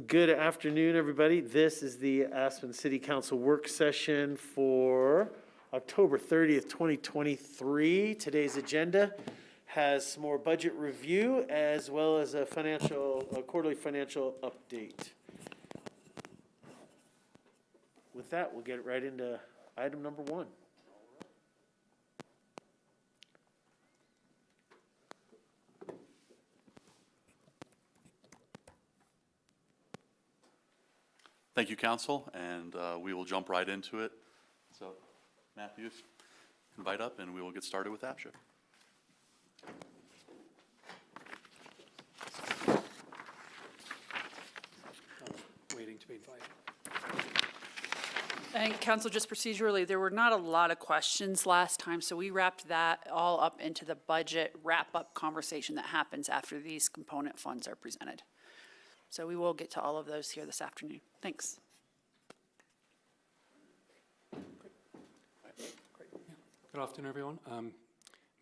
Good afternoon, everybody. This is the Aspen City Council work session for October 30th, 2023. Today's agenda has some more budget review as well as a quarterly financial update. With that, we'll get right into item number one. Thank you, Council, and we will jump right into it. So, Matthew, invite up, and we will get started with APCHA. Waiting to be invited. And Council, just procedurally, there were not a lot of questions last time, so we wrapped that all up into the budget wrap-up conversation that happens after these component funds are presented. So we will get to all of those here this afternoon. Thanks. Good afternoon, everyone.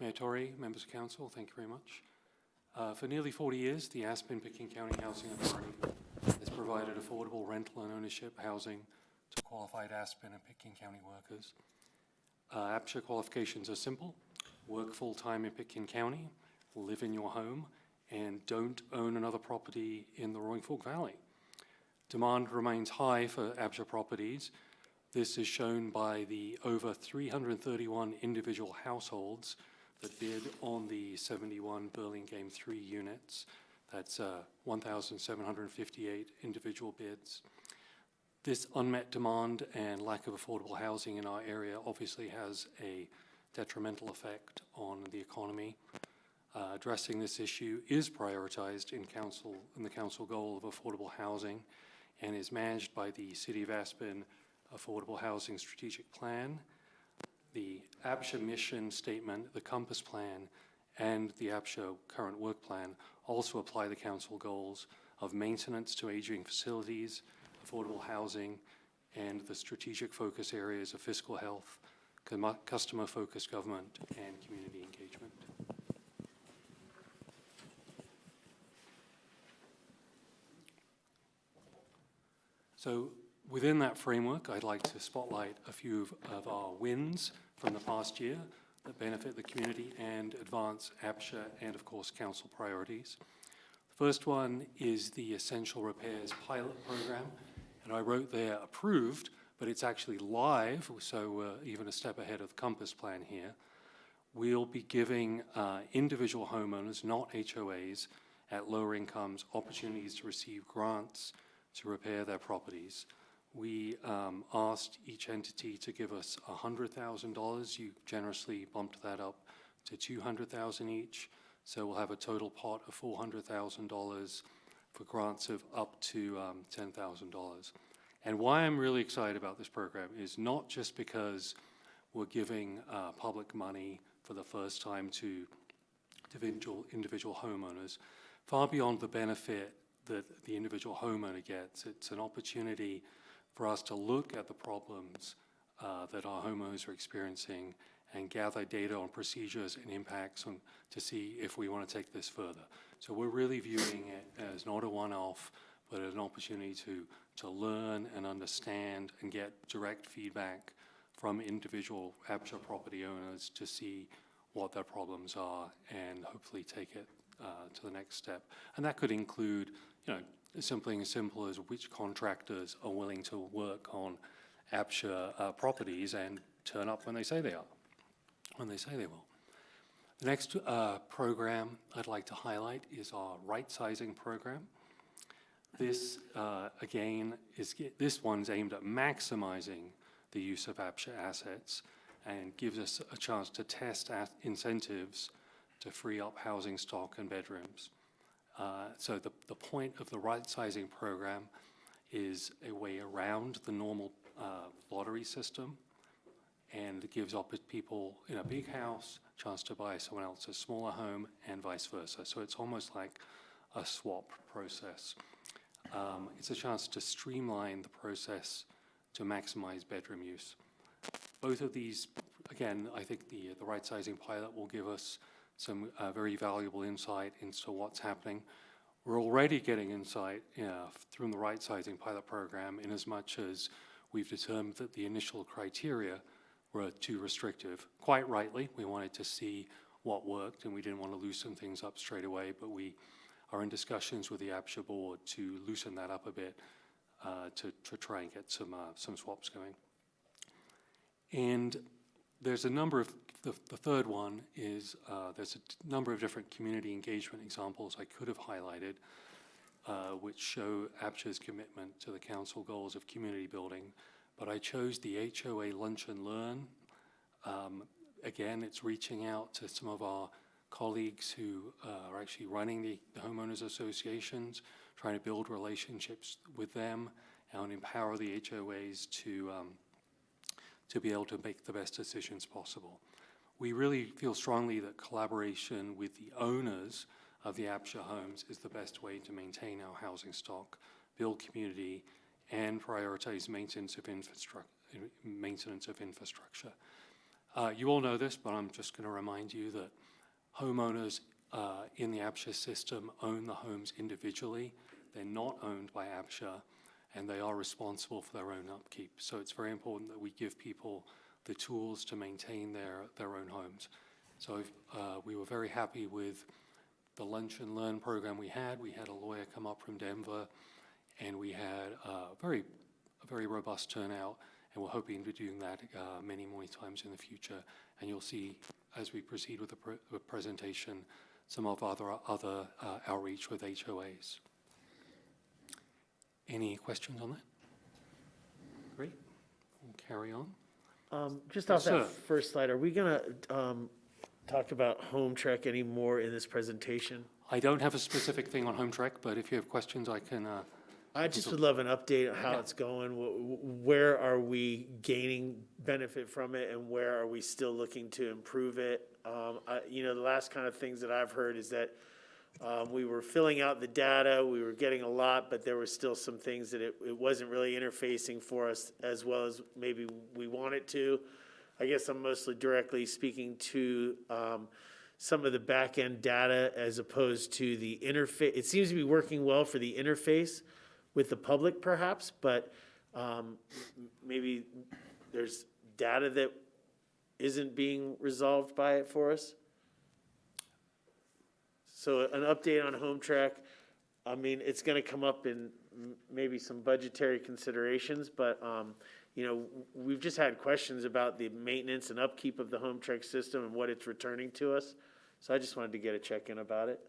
Mayor Torrey, members of council, thank you very much. For nearly 40 years, the Aspen-Pitkin County Housing Authority has provided affordable rental and ownership housing to qualified Aspen and Pitkin County workers. APCHA qualifications are simple: work full-time in Pitkin County, live in your home, and don't own another property in the Roaring Fork Valley. Demand remains high for APCHA properties. This is shown by the over 331 individual households that bid on the 71 Burlingame 3 units. That's 1,758 individual bids. This unmet demand and lack of affordable housing in our area obviously has a detrimental effect on the economy. Addressing this issue is prioritized in the council goal of affordable housing and is managed by the City of Aspen Affordable Housing Strategic Plan. The APCHA mission statement, the Compass Plan, and the APCHA current work plan also apply the council goals of maintenance to aging facilities, affordable housing, and the strategic focus areas of fiscal health, customer-focused government, and community engagement. So within that framework, I'd like to spotlight a few of our wins from the past year that benefit the community and advance APCHA and, of course, council priorities. The first one is the Essential Repairs Pilot Program, and I wrote there approved, but it's actually live, so we're even a step ahead of the Compass Plan here. We'll be giving individual homeowners, not HOAs, at lower incomes opportunities to receive grants to repair their properties. We asked each entity to give us $100,000. You generously bumped that up to $200,000 each. So we'll have a total pot of $400,000 for grants of up to $10,000. And why I'm really excited about this program is not just because we're giving public money for the first time to individual homeowners. Far beyond the benefit that the individual homeowner gets, it's an opportunity for us to look at the problems that our homeowners are experiencing and gather data on procedures and impacts to see if we want to take this further. So we're really viewing it as not a one-off, but as an opportunity to learn and understand and get direct feedback from individual APCHA property owners to see what their problems are and hopefully take it to the next step. And that could include, something as simple as which contractors are willing to work on APCHA properties and turn up when they say they will. The next program I'd like to highlight is our right-sizing program. This, again, this one's aimed at maximizing the use of APCHA assets and gives us a chance to test incentives to free up housing stock and bedrooms. So the point of the right-sizing program is a way around the normal lottery system, and it gives people in a big house a chance to buy someone else's smaller home and vice versa. So it's almost like a swap process. It's a chance to streamline the process to maximize bedroom use. Both of these, again, I think the right-sizing pilot will give us some very valuable insight into what's happening. We're already getting insight through the right sizing pilot program in as much as we've determined that the initial criteria were too restrictive. Quite rightly, we wanted to see what worked and we didn't want to loosen things up straight away, but we are in discussions with the APCHA board to loosen that up a bit to try and get some swaps going. And there's a number of, the third one is there's a number of different community engagement examples I could have highlighted which show APCHA's commitment to the council goals of community building, but I chose the HOA Lunch and Learn. Again, it's reaching out to some of our colleagues who are actually running the homeowners associations, trying to build relationships with them and empower the HOAs to be able to make the best decisions possible. We really feel strongly that collaboration with the owners of the APCHA homes is the best way to maintain our housing stock, build community, and prioritize maintenance of infrastructure. You all know this, but I'm just going to remind you that homeowners in the APCHA system own the homes individually. They're not owned by APCHA, and they are responsible for their own upkeep. So it's very important that we give people the tools to maintain their own homes. So we were very happy with the Lunch and Learn program we had. We had a lawyer come up from Denver, and we had a very robust turnout, and we're hoping to do that many more times in the future. And you'll see, as we proceed with the presentation, some of other outreach with HOAs. Any questions on that? Great. We'll carry on. Just off Yes, that sir. first slide, are we going to talk about Home Trek anymore in this presentation? I don't have a specific thing on Home Trek, but if you have questions, I can. I just would love an update on how it's going. Where are we gaining benefit from it, and where are we still looking to improve it? The last kind of things that I've heard is that we were filling out the data, we were getting a lot, but there were still some things that it wasn't really interfacing for us as well as maybe we want it to. I guess I'm mostly directly speaking to some of the back-end data as opposed to the interface. It seems to be working well for the interface with the public perhaps, but maybe there's data that isn't being resolved by it for us. So an update on Home Track. I mean, it's going to come up in maybe some budgetary considerations, but we've just had questions about the maintenance and upkeep of the Home Track system and what it's returning to us. So I just wanted to get a check-in about it.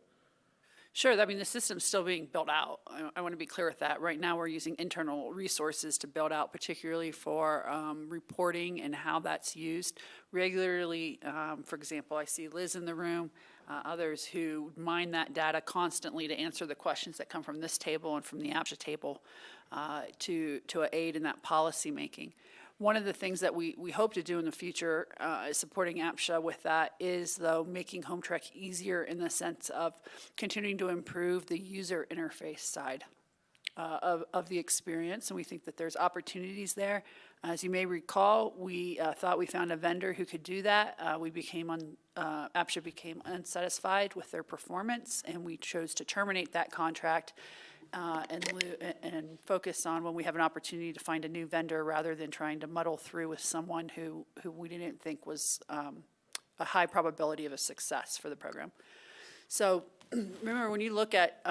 Sure, I mean, the system's still being built out. I want to be clear with that. Right now, we're using internal resources to build out, particularly for reporting and how that's used. Regularly, for example, I see Liz in the room, others who mine that data constantly to answer the questions that come from this table and from the APCHA table to aid in that policy making. One of the things that we hope to do in the future is supporting APCHA with that is, though, making Home Track easier in the sense of continuing to improve the user interface side of the experience, and we think that there's opportunities there. As you may recall, we thought we found a vendor who could do that. APCHA became unsatisfied with their performance, and we chose to terminate that contract and focus on when we have an opportunity to find a new vendor rather than trying to muddle through with someone who we didn't think was a high probability of a success for the program. So remember, when you look at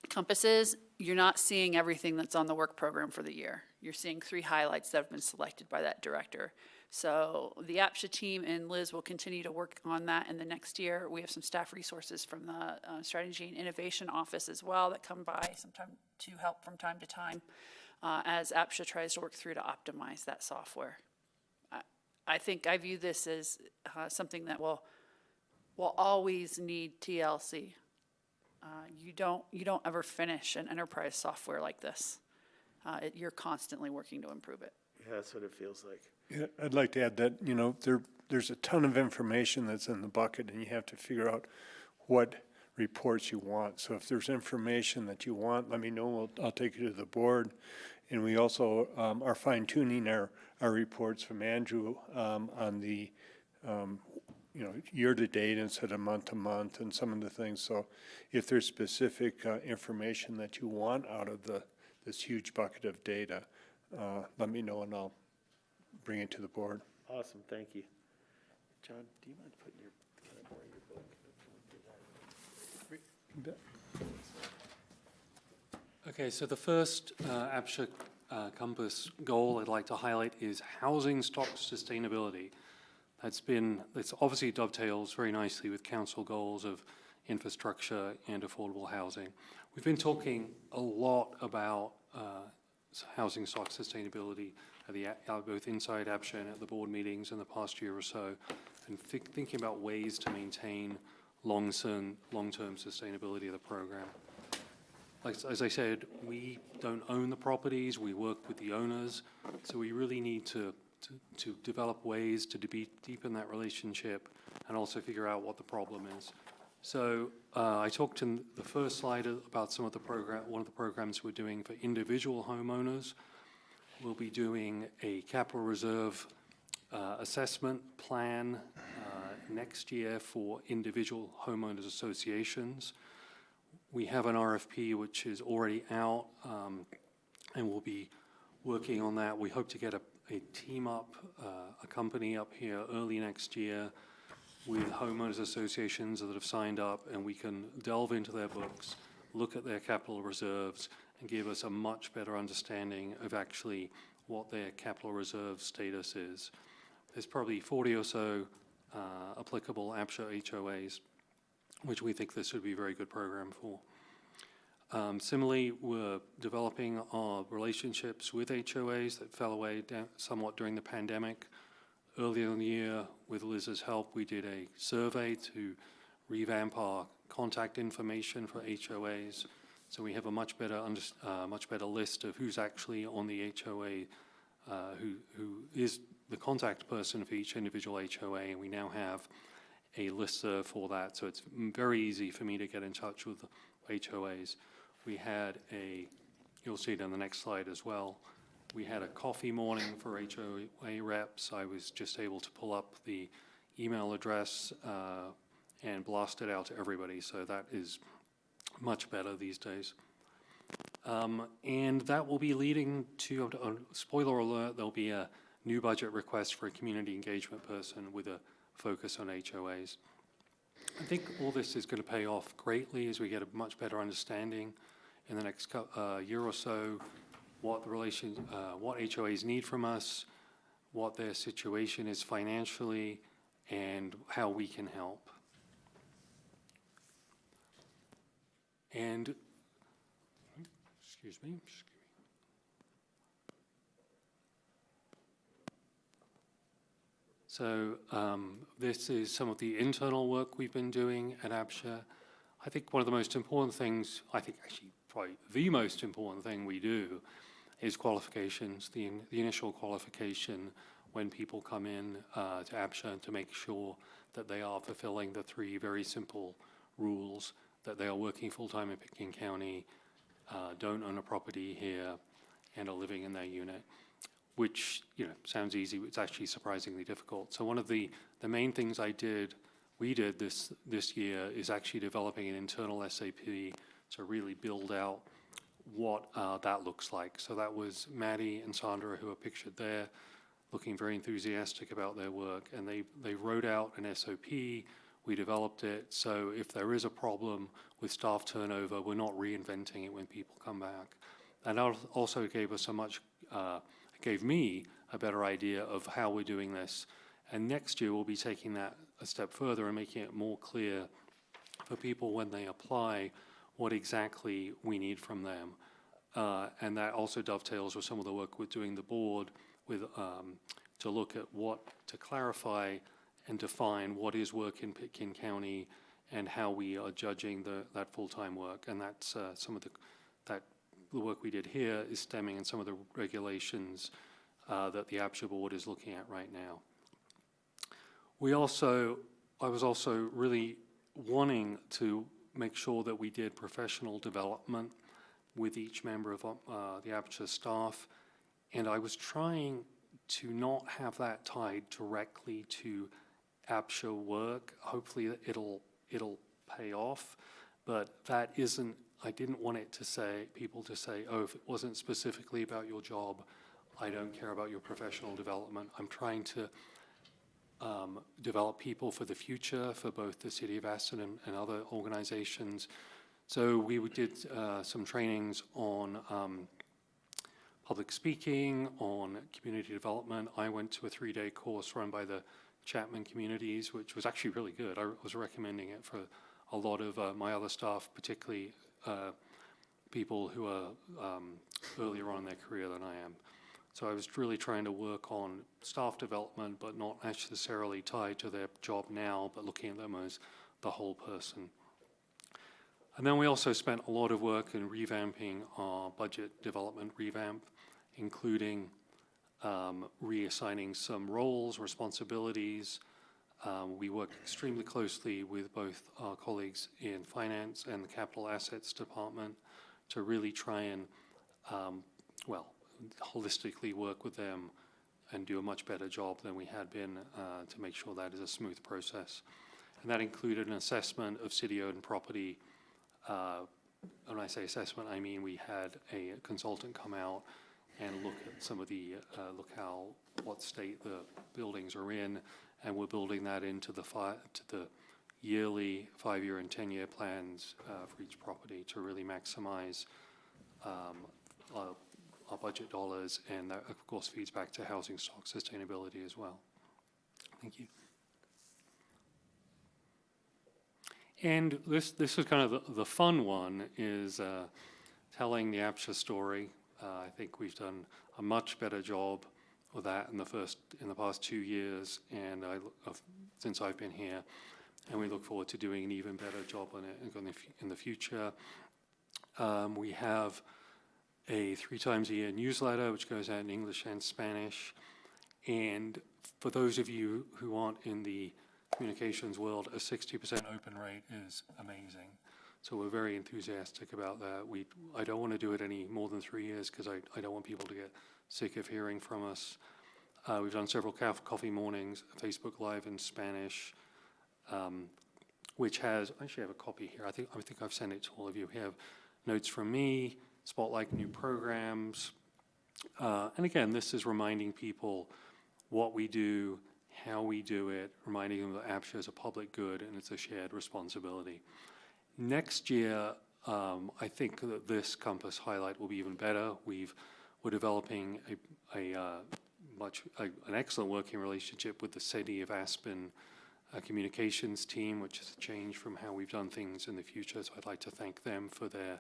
compasses, you're not seeing everything that's on the work program for the year. You're seeing 3 highlights that have been selected by that director. So the APCHA team and Liz will continue to work on that in the next year. We have some staff resources from the Strategy and Innovation Office as well that come by sometime to help from time to time as APCHA tries to work through to optimize that software. I think I view this as something that will always need TLC. You don't ever finish an enterprise software like this. You're constantly working to improve it. Yeah, that's what it feels like. Yeah, I'd like to add that, there's a ton of information that's in the bucket, and you have to figure out what reports you want. So if there's information that you want, let me know. I'll take you to the board. And we also are fine-tuning our reports from Andrew on the year-to-date instead of month-to-month and some of the things. So if there's specific information that you want out of this huge bucket of data, let me know and I'll bring it to the board. Awesome, thank you. John, do you mind putting your, can I borrow your book? Okay, so the first APCHA Compass goal I'd like to highlight is housing stock sustainability. It's obviously dovetails very nicely with council goals of infrastructure and affordable housing. We've been talking a lot about housing stock sustainability at both inside APCHA and at the board meetings in the past year or so, and thinking about ways to maintain long-term sustainability of the program. Like, as I said, we don't own the properties, we work with the owners, so we really need to develop ways to deepen that relationship and also figure out what the problem is. So I talked in the first slide about one of the programs we're doing for individual homeowners. We'll be doing a capital reserve assessment plan next year for individual homeowners associations. We have an RFP which is already out, and we'll be working on that. We hope to get a team up, a company up here early next year with homeowners associations that have signed up, and we can delve into their books, look at their capital reserves, and give us a much better understanding of actually what their capital reserve status is. There's probably 40 or so applicable APCHA HOAs, which we think this would be a very good program for. Similarly, we're developing our relationships with HOAs that fell away somewhat during the pandemic. Earlier in the year, with Liz's help, we did a survey to revamp our contact information for HOAs. So we have a much better list of who's actually on the HOA, who is the contact person for each individual HOA, and we now have a listserv for that. So it's very easy for me to get in touch with the HOAs. We had you'll see it on the next slide as well. We had a coffee morning for HOA reps. I was just able to pull up the email address and blast it out to everybody. So that is much better these days. And that will be leading to, spoiler alert, there'll be a new budget request for a community engagement person with a focus on HOAs. I think all this is going to pay off greatly as we get a much better understanding in the next year or so what HOAs need from us, what their situation is financially, and how we can help. And, excuse me. So this is some of the internal work we've been doing at APCHA. I think one of the most important things, actually probably the most important thing we do is qualifications, the initial qualification when people come in to APCHA, to make sure that they are fulfilling the 3 very simple rules, that they are working full-time in Pitkin County, don't own a property here, and are living in their unit, which sounds easy. It's actually surprisingly difficult. So one of the main things we did this year is actually developing an internal SAP to really build out what that looks like. So that was Maddie and Sandra, who are pictured there, looking very enthusiastic about their work, and they wrote out an SOP. We developed it, so if there is a problem with staff turnover, we're not reinventing it when people come back. And that also gave us gave me a better idea of how we're doing this. And next year, we'll be taking that a step further and making it more clear for people when they apply what exactly we need from them. And that also dovetails with some of the work we're doing the board with to look at to clarify and define what is work in Pitkin County and how we are judging that full-time work. And that's some of the work we did here is stemming in some of the regulations that the APCHA board is looking at right now. I was also really wanting to make sure that we did professional development with each member of the APCHA staff, and I was trying to not have that tied directly to APCHA work. Hopefully it'll pay off, but that isn't, I didn't want it to say, people to say, oh, if it wasn't specifically about your job, I don't care about your professional development. I'm trying to develop people for the future for both the City of Aspen and other organizations. So we did some trainings on public speaking, on community development. I went to a 3-day course run by the Chapman Communities, which was actually really good. I was recommending it for a lot of my other staff, particularly people who are earlier on in their career than I am. So I was really trying to work on staff development, but not necessarily tied to their job now, but looking at them as the whole person. And then we also spent a lot of work in revamping our budget development revamp, including reassigning some roles, responsibilities. We work extremely closely with both our colleagues in finance and the capital assets department to really try and, holistically work with them and do a much better job than we had been to make sure that is a smooth process. And that included an assessment of city-owned property. When I say assessment, I mean we had a consultant come out and look at some of the, what state the buildings are in, and we're building that into the yearly 5-year and 10-year plans for each property to really maximize our budget dollars, and that of course feeds back to housing stock sustainability as well. Thank you. And this is kind of the fun one, is telling the APCHA story. I think we've done a much better job with that in the past 2 years, and since I've been here, and we look forward to doing an even better job on it in the future. We have a 3 times a year newsletter which goes out in English and Spanish, and for those of you who aren't in the communications world, a 60% open rate is amazing. So we're very enthusiastic about that. I don't want to do it any more than 3 years because I don't want people to get sick of hearing from us. We've done several coffee mornings, Facebook Live in Spanish, which has, I actually have a copy here. I think I've sent it to all of you. We have notes from me, spotlight new programs. And again, this is reminding people what we do, how we do it, reminding them that APCHA is a public good and it's a shared responsibility. Next year, I think that this Compass highlight will be even better. We're developing an excellent working relationship with the City of Aspen communications team, which is a change from how we've done things in the future. So I'd like to thank them for their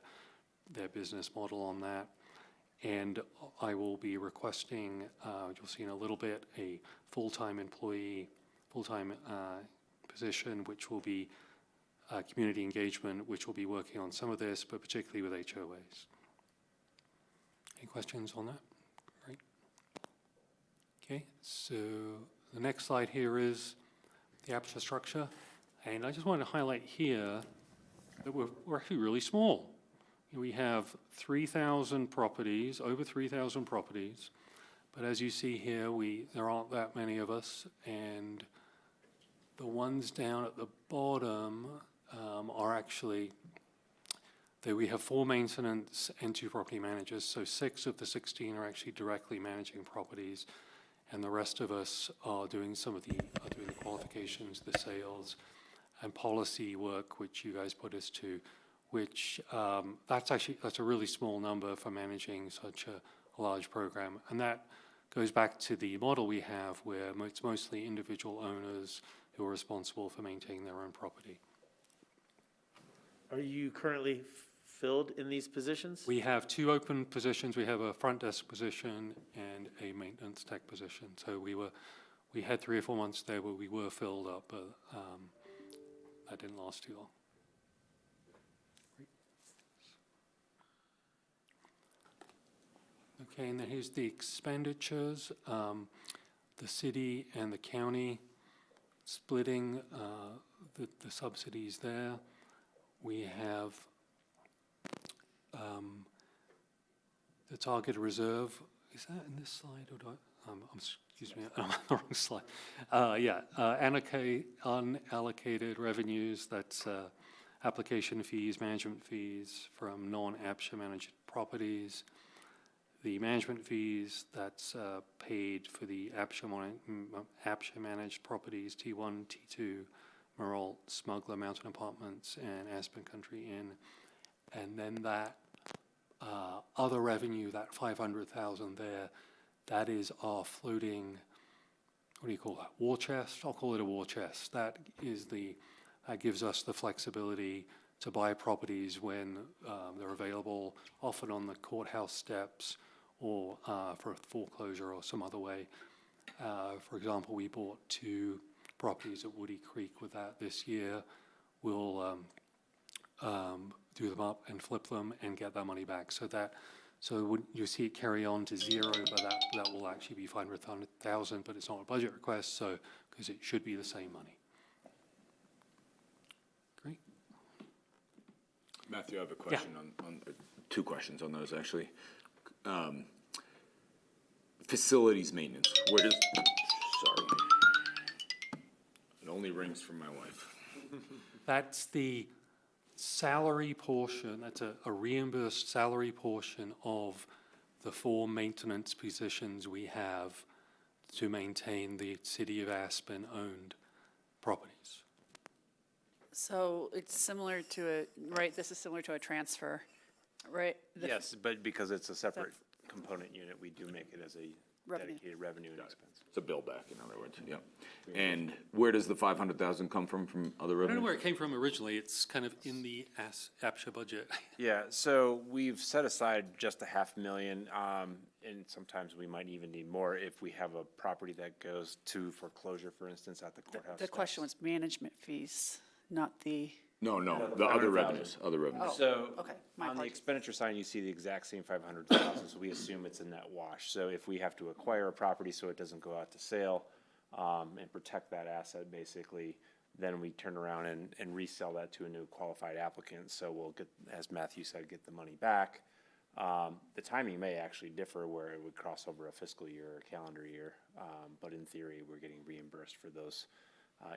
business model on that. And I will be requesting, you'll see in a little bit, a full-time employee, full-time position, which will be community engagement, which will be working on some of this, but particularly with HOAs. Any questions on that? Great. Okay, so the next slide here is the APCHA structure. And I just wanted to highlight here that we're actually really small. We have 3,000 properties, over 3,000 properties, but as you see here, there aren't that many of us, and the ones down at the bottom are actually, we have 4 maintenance and 2 property managers, so 6 of the 16 are actually directly managing properties, and the rest of us are doing doing the qualifications, the sales, and policy work, which you guys put us to, which that's a really small number for managing such a large program. And that goes back to the model we have where it's mostly individual owners who are responsible for maintaining their own property. Are you currently filled in these positions? We have 2 open positions. We have a front desk position and a maintenance tech position. So we had 3 or 4 months there where we were filled up, but that didn't last too long. Okay, and then here's the expenditures. The city and the county splitting the subsidies there. We have the target reserve. Is that in this slide or do excuse me, I'm on the wrong slide. Unallocated revenues, that's application fees, management fees from non-APCHA managed properties. The management fees, that's paid for the APCHA managed properties, T1, T2, Merrill, Smuggler Mountain Apartments, and Aspen Country Inn. And then that other revenue, that 500,000 there, that is our floating, what do you call that, war chest? I'll call it a war chest. That gives us the flexibility to buy properties when they're available, often on the courthouse steps or for foreclosure or some other way. For example, we bought 2 properties at Woody Creek with that this year. We'll do them up and flip them and get that money back. So when you see it carry on to 0, but that will actually be 500,000, but it's not a budget request, so because it should be the same money. Great. Matthew, I have a question on 2 questions on those, actually. Facilities maintenance, where does, sorry. It only rings from my wife. That's the salary portion, that's a reimbursed salary portion of the 4 maintenance positions we have to maintain the City of Aspen owned properties. So it's similar to right, this is similar to a transfer, right? Yes, but because it's a separate component unit, we do make it as a Revenue. dedicated revenue and expense. It's a bill back, in other words, yeah. And where does the 500,000 come from other I don't know revenue? where it came from originally, it's kind of in the APCHA budget. Yeah, so we've set aside just $500,000, and sometimes we might even need more if we have a property that goes to foreclosure, for instance, at the courthouse. The question was management fees, not the, No, the other revenues, other revenues. So, okay, my on the apologies. expenditure side, you see the exact same 500,000, so we assume it's a net wash. So if we have to acquire a property so it doesn't go out to sale, and protect that asset, basically, then we turn around and resell that to a new qualified applicant. So we'll get, as Matthew said, get the money back. The timing may actually differ where it would cross over a fiscal year or a calendar year, but in theory, we're getting reimbursed for those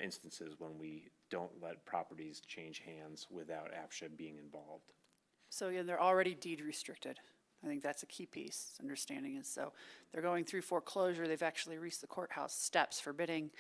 instances when we don't let properties change hands without APCHA being involved. So yeah, they're already deed restricted. I think that's a key piece, understanding is, so they're going through foreclosure, they've actually reached the courthouse steps for bidding.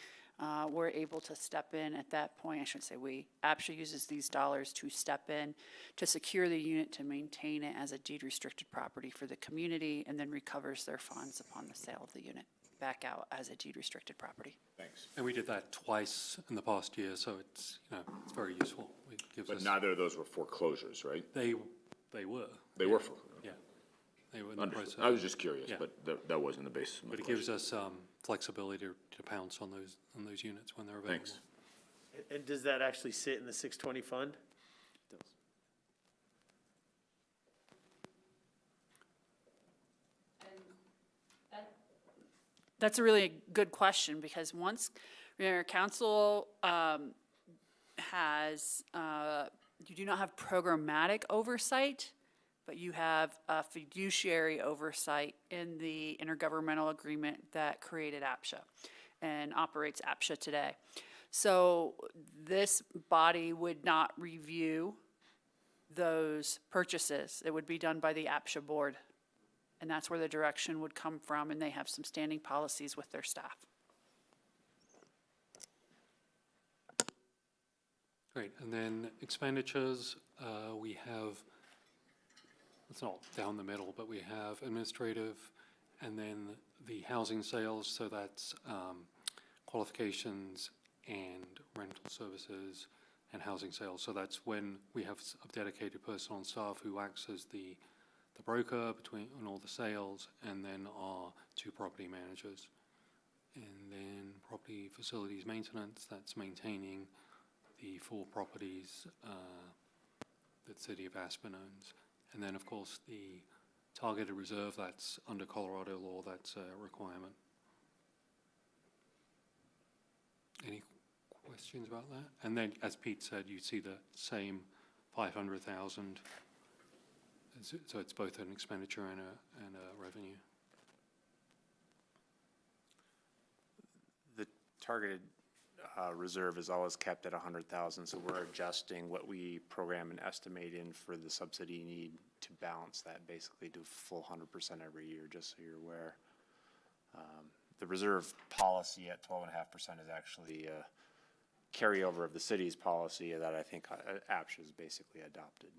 We're able to step in at that point, I shouldn't say we, APCHA uses these dollars to step in to secure the unit, to maintain it as a deed restricted property for the community, and then recovers their funds upon the sale of the unit back out as a deed restricted property. Thanks. And we did that twice in the past year, so it's, it's very useful. It gives But us, neither of those were foreclosures, right? they were. They were foreclosures. Yeah. They were in the Understood. process. I was just curious, Yeah. but that wasn't the basis of my But it question. gives us flexibility to pounce on those units when they're available. Thanks. And does that actually sit in the 620 fund? That's a really good question, because once, council has, you do not have programmatic oversight, but you have fiduciary oversight in the intergovernmental agreement that created APCHA and operates APCHA today. So this body would not review those purchases. It would be done by the APCHA board. And that's where the direction would come from, and they have some standing policies with their staff. Great, and then expenditures, we have, it's not down the middle, but we have administrative, and then the housing sales, so that's qualifications and rental services and housing sales. So that's when we have a dedicated person on staff who acts as the broker between on all the sales, and then our 2 property managers. And then property facilities maintenance, that's maintaining the 4 properties that City of Aspen owns. And then, of course, the targeted reserve, that's under Colorado law, that's a requirement. Any questions about that? And then, as Pete said, you see the same 500,000. So it's both an expenditure and a revenue. targeted reserve is always kept at 100,000, so we're adjusting what we program and estimate in for the subsidy need to balance that, basically to full 100% every year, just so you're aware. The reserve policy at 12.5% is actually a carryover of the city's policy that I think APCHA has basically adopted.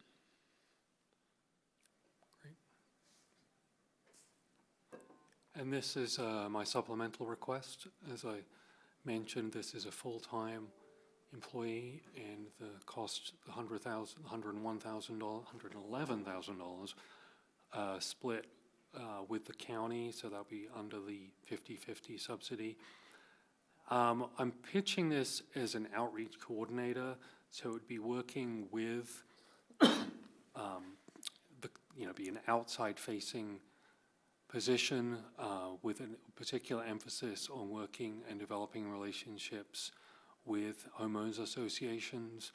And this is my supplemental request. As I mentioned, this is a full-time employee, and the cost, $111,000 split with the county, so that'll be under the 50-50 subsidy. I'm pitching this as an outreach coordinator, so it would be working with, be an outside-facing position with a particular emphasis on working and developing relationships with homeowners associations.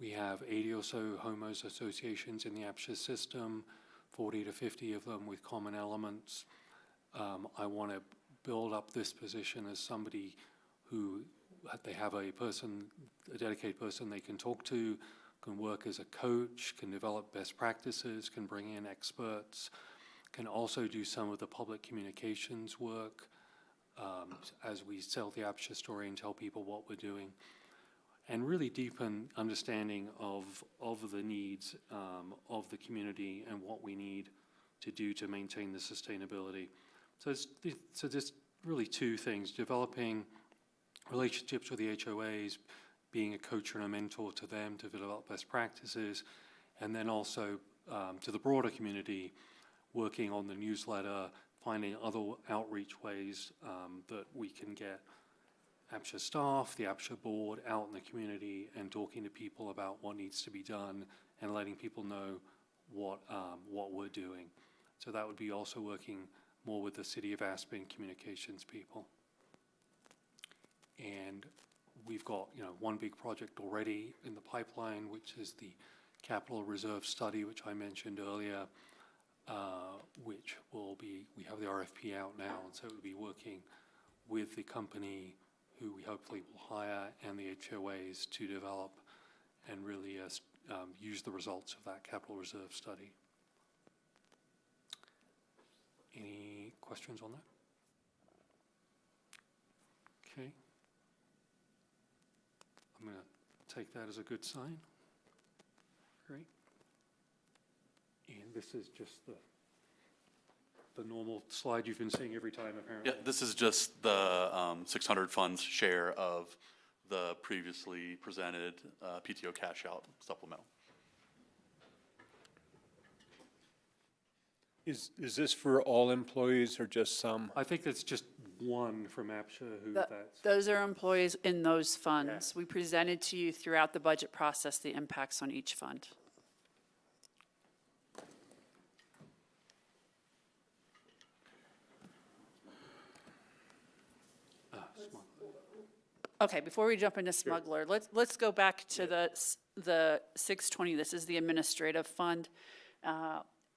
We have 80 or so homeowners associations in the APCHA system, 40 to 50 of them with common elements. I want to build up this position as somebody who they have a dedicated person they can talk to, can work as a coach, can develop best practices, can bring in experts, can also do some of the public communications work as we sell the APCHA story and tell people what we're doing, and really deepen understanding of the needs of the community and what we need to do to maintain the sustainability. So there's really two things: developing relationships with the HOAs, being a coach and a mentor to them to develop best practices, and then also to the broader community, working on the newsletter, finding other outreach ways that we can get APCHA staff, the APCHA board out in the community and talking to people about what needs to be done and letting people know what we're doing. So that would be also working more with the City of Aspen communications people. And we've got, one big project already in the pipeline, which is the capital reserve study, which I mentioned earlier, which we have the RFP out now, and so it will be working with the company who we hopefully will hire and the HOAs to develop and really use the results of that capital reserve study. Any questions on that? Okay. I'm going to take that as a good sign. Great. And this is just the normal slide you've been seeing every time, apparently. Yeah, this is just the 600 funds share of the previously presented PTO cash out supplemental. Is this for all employees or just some? I think it's just one from APCHA who that's. Those are employees in those funds. We presented to you throughout the budget process the impacts on each fund. Okay, before we jump into Smuggler, let's go back to the 620. This is the administrative fund,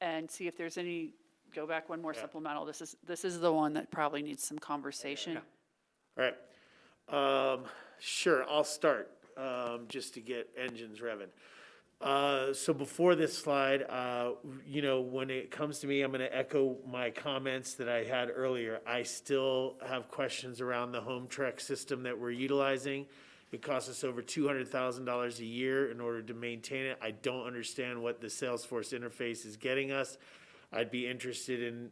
and see if there's any. Go back one more supplemental. This is the one that probably needs some conversation. All right. Sure, I'll start just to get engines revving. So before this slide, when it comes to me, I'm going to echo my comments that I had earlier. I still have questions around the home trek system that we're utilizing. It costs us over $200,000 a year in order to maintain it. I don't understand what the Salesforce interface is getting us. I'd be interested in,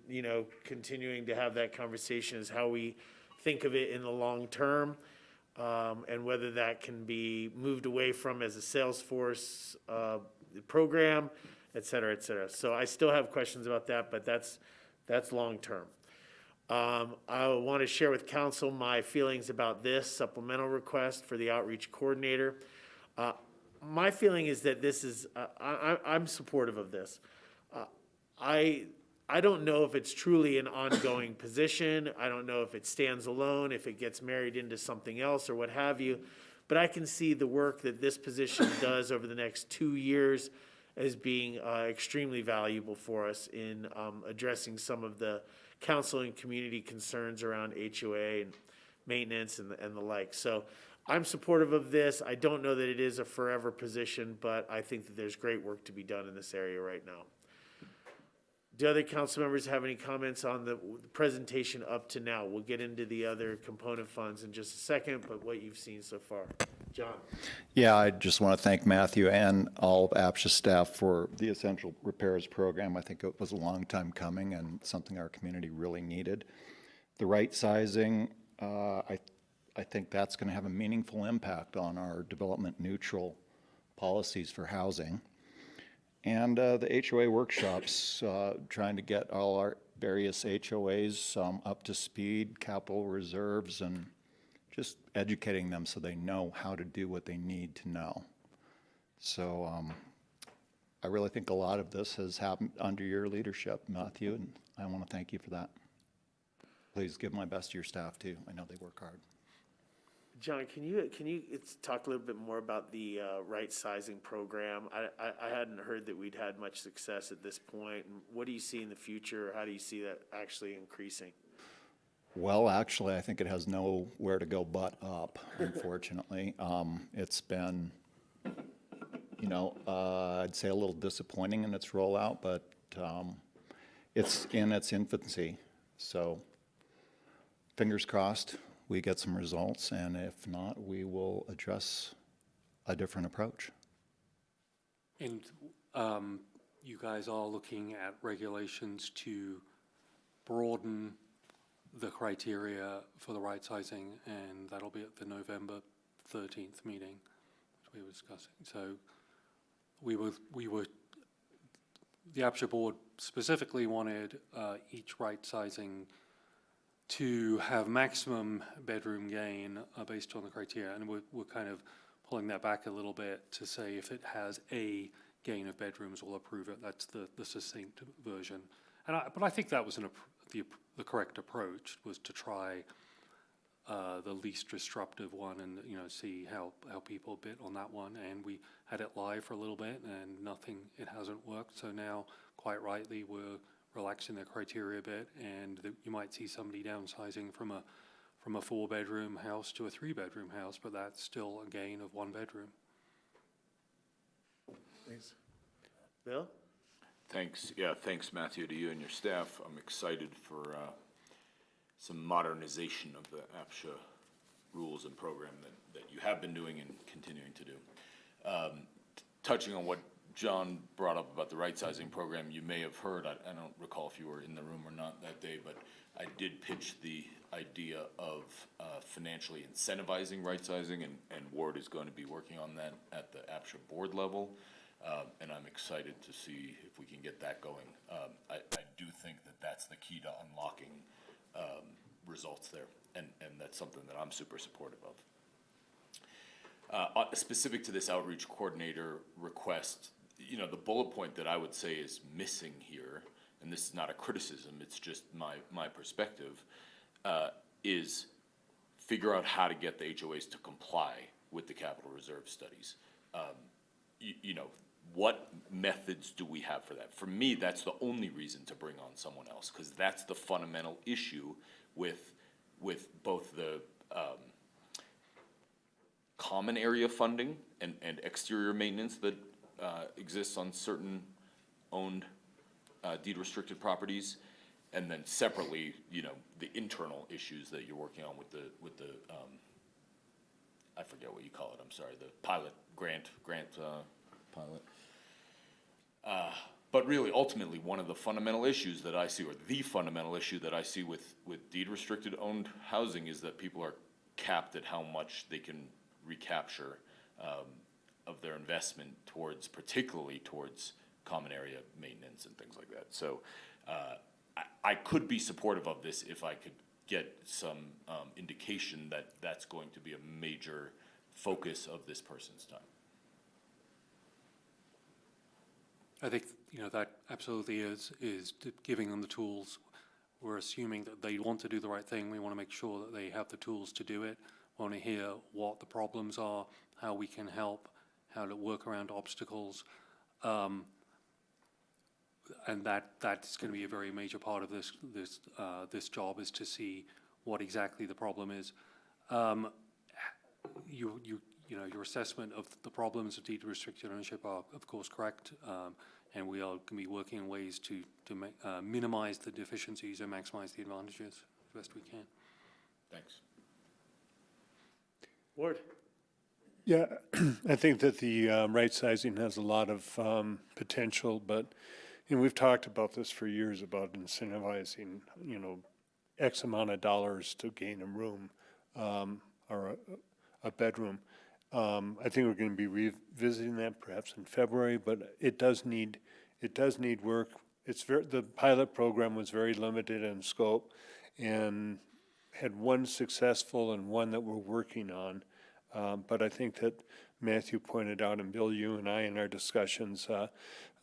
continuing to have that conversation as how we think of it in the long term. And whether that can be moved away from as a Salesforce program, et cetera, et cetera. So I still have questions about that, but that's long term. I want to share with council my feelings about this supplemental request for the outreach coordinator. My feeling is that this is, I'm supportive of this. I don't know if it's truly an ongoing position. I don't know if it stands alone, if it gets married into something else or what have you. But I can see the work that this position does over the next 2 years as being extremely valuable for us in addressing some of the council and community concerns around HOA and maintenance and the like. So I'm supportive of this. I don't know that it is a forever position, but I think that there's great work to be done in this area right now. Do other council members have any comments on the presentation up to now? We'll get into the other component funds in just a second, but what you've seen so far. John? Yeah, I just want to thank Matthew and all of APCHA staff for the essential repairs program. I think it was a long time coming and something our community really needed. The right sizing, I think that's going to have a meaningful impact on our development neutral policies for housing. And the HOA workshops, trying to get all our various HOAs up to speed, capital reserves, and just educating them so they know how to do what they need to know. So I really think a lot of this has happened under your leadership, Matthew, and I want to thank you for that. Please give my best to your staff too. I know they work hard. John, can you talk a little bit more about the right sizing program? I hadn't heard that we'd had much success at this point. And what do you see in the future? How do you see that actually increasing? Well, actually, I think it has nowhere to go but up, unfortunately. It's been, I'd say a little disappointing in its rollout, but it's in its infancy. So fingers crossed we get some results, and if not, we will address a different approach. And you guys are looking at regulations to broaden the criteria for the right sizing, and that'll be at the November 13th meeting, which we were discussing. So the APCHA board specifically wanted each right sizing to have maximum bedroom gain based on the criteria, and we're kind of pulling that back a little bit to say if it has a gain of bedrooms, we'll approve it. That's the succinct version. But I think that was the correct approach, was to try the least disruptive one and see how people bit on that one. And we had it live for a little bit, and it hasn't worked. So now, quite rightly, we're relaxing the criteria a bit, and you might see somebody downsizing from a 4-bedroom house to a 3-bedroom house, but that's still a gain of 1 bedroom. Thanks. Bill? Thanks, thanks, Matthew, to you and your staff. I'm excited for some modernization of the APCHA rules and program that you have been doing and continuing to do. Touching on what John brought up about the right sizing program, you may have heard, I don't recall if you were in the room or not that day, but I did pitch the idea of financially incentivizing right sizing, and Ward is going to be working on that at the APCHA board level. And I'm excited to see if we can get that going. I do think that that's the key to unlocking results there, and that's something that I'm super supportive of. Specific to this outreach coordinator request, the bullet point that I would say is missing here, and this is not a criticism, it's just my perspective, is figure out how to get the HOAs to comply with the capital reserve studies. What methods do we have for that? For me, that's the only reason to bring on someone else, because that's the fundamental issue with both the common area funding and exterior maintenance that exists on certain owned deed-restricted properties, and then separately, the internal issues that you're working on with the I forget what you call it. I'm sorry, the pilot grant pilot. But really, ultimately, one of the fundamental issues that I see, or the fundamental issue that I see with deed-restricted owned housing, is that people are capped at how much they can recapture of their investment particularly towards common area maintenance and things like that. So I could be supportive of this if I could get some indication that that's going to be a major focus of this person's time. I think, that absolutely is giving them the tools. We're assuming that they want to do the right thing. We want to make sure that they have the tools to do it. We want to hear what the problems are, how we can help, how to work around obstacles. And that's going to be a very major part of this job, is to see what exactly the problem is. Your assessment of the problems of deed restricted ownership are, of course, correct. And we are going to be working on ways to minimize the deficiencies and maximize the advantages as best we can. Thanks. Ward? Yeah, I think that the right sizing has a lot of potential, but, we've talked about this for years, about incentivizing, X amount of dollars to gain a room or a bedroom. I think we're going to be revisiting that perhaps in February, but it does need work. The pilot program was very limited in scope and had one successful and one that we're working on. But I think that Matthew pointed out, and Bill, you and I in our discussions,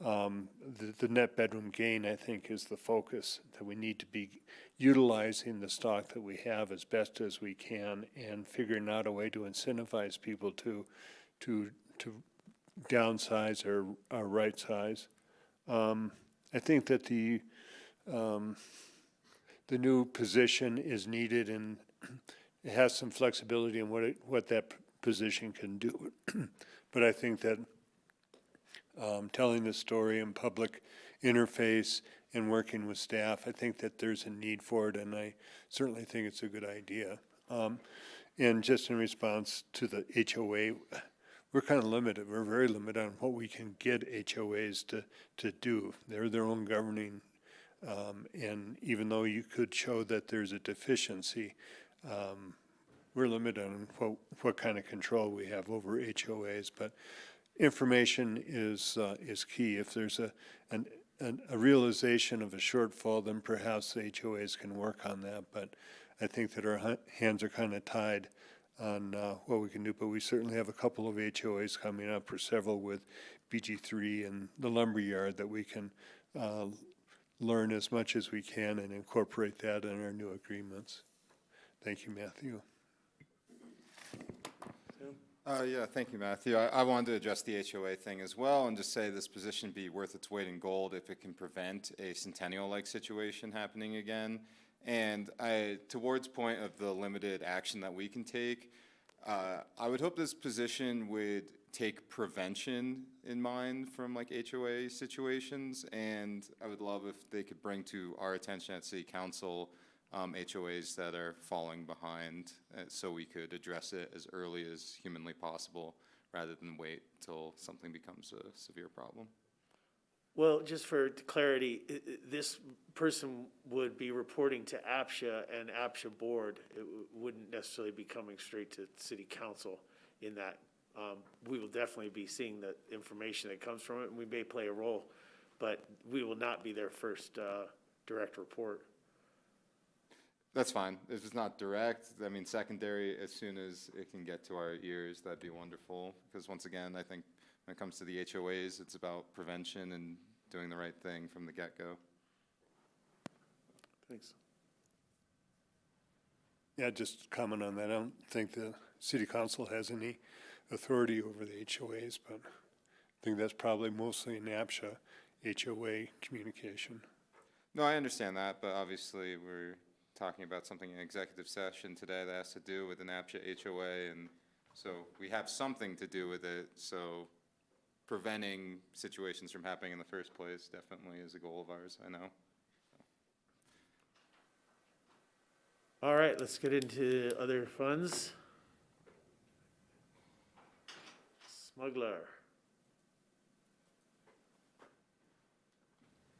the net bedroom gain, I think, is the focus, that we need to be utilizing the stock that we have as best as we can and figuring out a way to incentivize people to downsize or right size. I think that the new position is needed, and it has some flexibility in what that position can do. But I think that telling the story in public interface and working with staff, I think that there's a need for it, and I certainly think it's a good idea. And just in response to the HOA, we're kind of limited. We're very limited on what we can get HOAs to do. They're their own governing, and even though you could show that there's a deficiency, we're limited on what kind of control we have over HOAs. But information is key. If there's a realization of a shortfall, then perhaps the HOAs can work on that. But I think that our hands are kind of tied on what we can do. But we certainly have a couple of HOAs coming up, or several with BG3 and the lumberyard, that we can learn as much as we can and incorporate that in our new agreements. Thank you, Matthew. Yeah, thank you, Matthew. I wanted to address the HOA thing as well and just say this position be worth its weight in gold if it can prevent a Centennial-like situation happening again. And towards point of the limited action that we can take, I would hope this position would take prevention in mind from like HOA situations, and I would love if they could bring to our attention at City Council HOAs that are falling behind, so we could address it as early as humanly possible rather than wait till something becomes a severe problem. Well, just for clarity, this person would be reporting to APCHA and APCHA board. It wouldn't necessarily be coming straight to City Council in that. We will definitely be seeing the information that comes from it, and we may play a role, but we will not be their first direct report. That's fine. If it's not direct, I mean, secondary, as soon as it can get to our ears, that'd be wonderful. Because once again, I think when it comes to the HOAs, it's about prevention and doing the right thing from the get-go. Thanks. Yeah, just comment on that. I don't think the City Council has any authority over the HOAs, but I think that's probably mostly an APCHA HOA communication. No, I understand that, but obviously we're talking about something in executive session today that has to do with an APCHA HOA, and so we have something to do with it, so preventing situations from happening in the first place definitely is a goal of ours, I know. All right, let's get into other funds. Smuggler.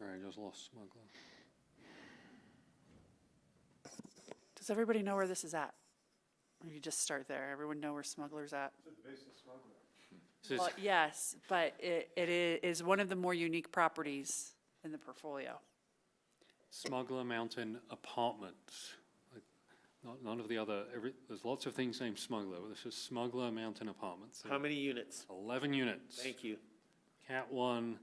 All right, just lost smuggler. Does everybody know where this is at? Or you just start there? Everyone know where Smuggler's at? Well, yes, but it is one of the more unique properties in the portfolio. Smuggler Mountain Apartments. None of the other, there's lots of things named Smuggler, but this is Smuggler Mountain Apartments. How many units? 11 units. Thank you. Cat 1,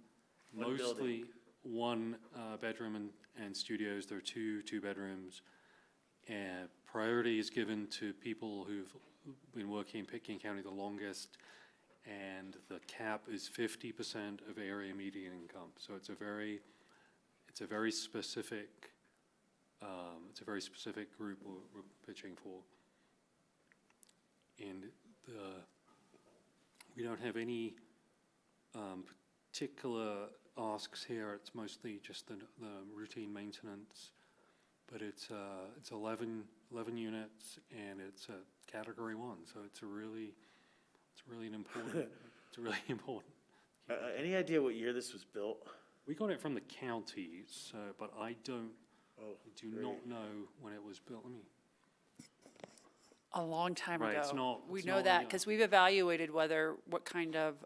One mostly building. one bedroom and studios. There are two bedrooms. And priority is given to people who've been working in Pitkin County the longest, and the cap is 50% of area median income. So it's a very specific group we're pitching for. and we don't have any particular asks here. It's mostly just the routine maintenance, but it's 11 units, and it's a category 1, so it's really an important, it's really important. Any idea what year this was built? We got it from the county, so, but I do great. not know when it was built. Let me, A long time Right, ago. it's not- We it's know not that young. because we've evaluated what kind of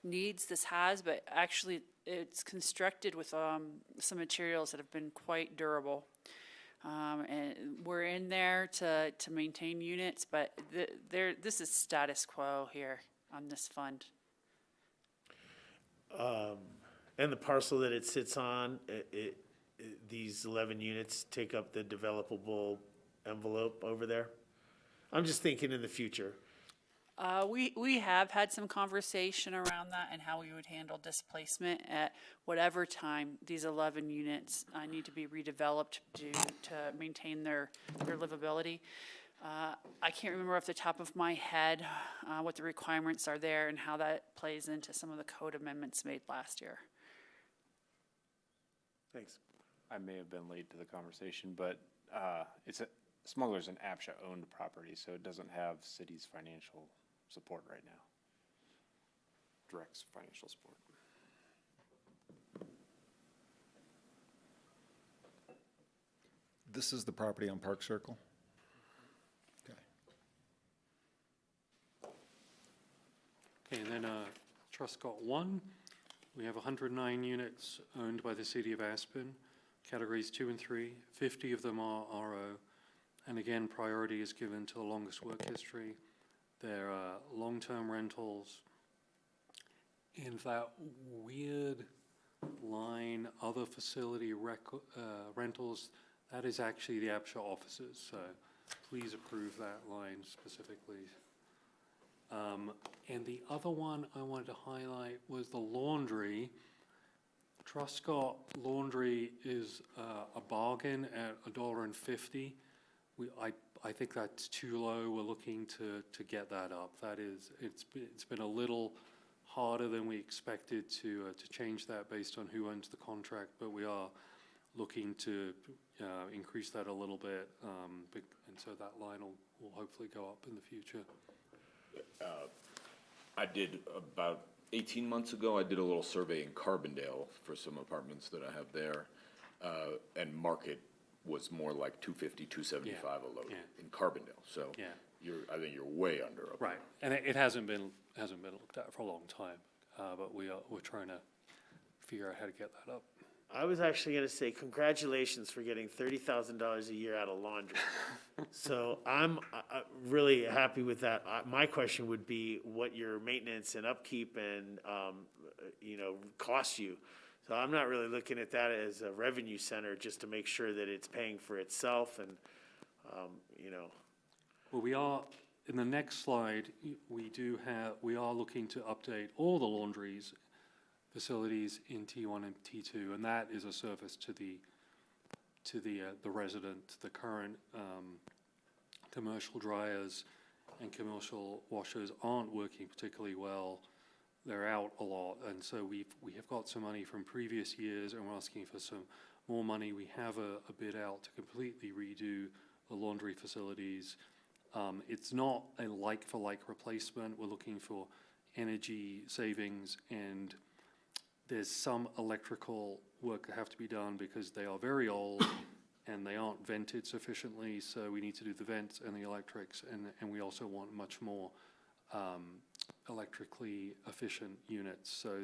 needs this has, but actually it's constructed with some materials that have been quite durable. And we're in there to maintain units, but this is status quo here on this fund. And the parcel that it sits on, these 11 units take up the developable envelope over there? I'm just thinking in the future. We have had some conversation around that and how we would handle displacement at whatever time these 11 units need to be redeveloped to maintain their livability. I can't remember off the top of my head what the requirements are there and how that plays into some of the code amendments made last year. Thanks. I may have been late to the conversation, but Smuggler's an APCHA-owned property, so it doesn't have city's financial support right now. Direct financial support. This is the property on Park Circle? Okay. okay, and then Truscott 1, we have 109 units owned by the city of Aspen, categories 2 and 3. 50 of them are RO, and again, priority is given to the longest work history. They're long-term rentals. In that weird line, other facility rentals, that is actually the APCHA offices, so please approve that line specifically. And the other one I wanted to highlight was the laundry. Truscott Laundry is a bargain at $1.50. I think that's too low. We're looking to get that up. That is, it's been a little harder than we expected to change that based on who owns the contract, but we are looking to increase that a little bit, and so that line will hopefully go up in the future. I did about 18 months ago, I did a little survey in Carbondale for some apartments that I have there, and market was more like $250, $275 a load yeah. in Carbondale. So Yeah. I think you're way under. Up Right, and it hasn't been looked at for a long time, but we're trying to figure out how to get that up. I was actually going to say congratulations for getting $30,000 a year out of laundry. So I'm really happy with that. My question would be what your maintenance and upkeep and, costs you. So I'm not really looking at that as a revenue center, just to make sure that it's paying for itself and, Well, we are, in the next slide, we are looking to update all the laundries facilities in T1 and T2, and that is a service to the resident. The current commercial dryers and commercial washers aren't working particularly well. They're out a lot, and so we have got some money from previous years, and we're asking for some more money. We have a bid out to completely redo the laundry facilities. It's not a like-for-like replacement. We're looking for energy savings, and there's some electrical work that have to be done because they are very old and they aren't vented sufficiently, so we need to do the vents and the electrics, and we also want much more electrically efficient units. So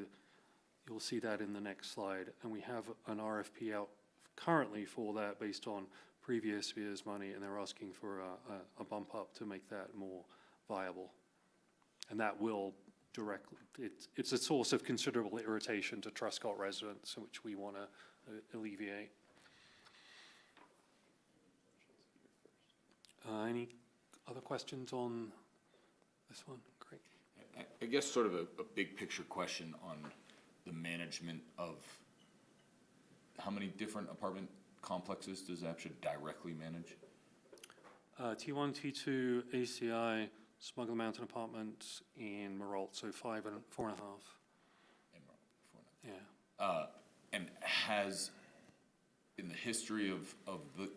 you'll see that in the next slide, and we have an RFP out currently for that based on previous year's money, and they're asking for a bump up to make that more viable. And that will directly, it's a source of considerable irritation to Truscott residents, which we want to alleviate. Any other questions on this one? Great. I guess sort of a big picture question on the management of how many different apartment complexes does APCHA directly manage? T1, T2, ACI, Smuggle Mountain Apartments in Maralt, so 5 and 4.5. Yeah. And in the history of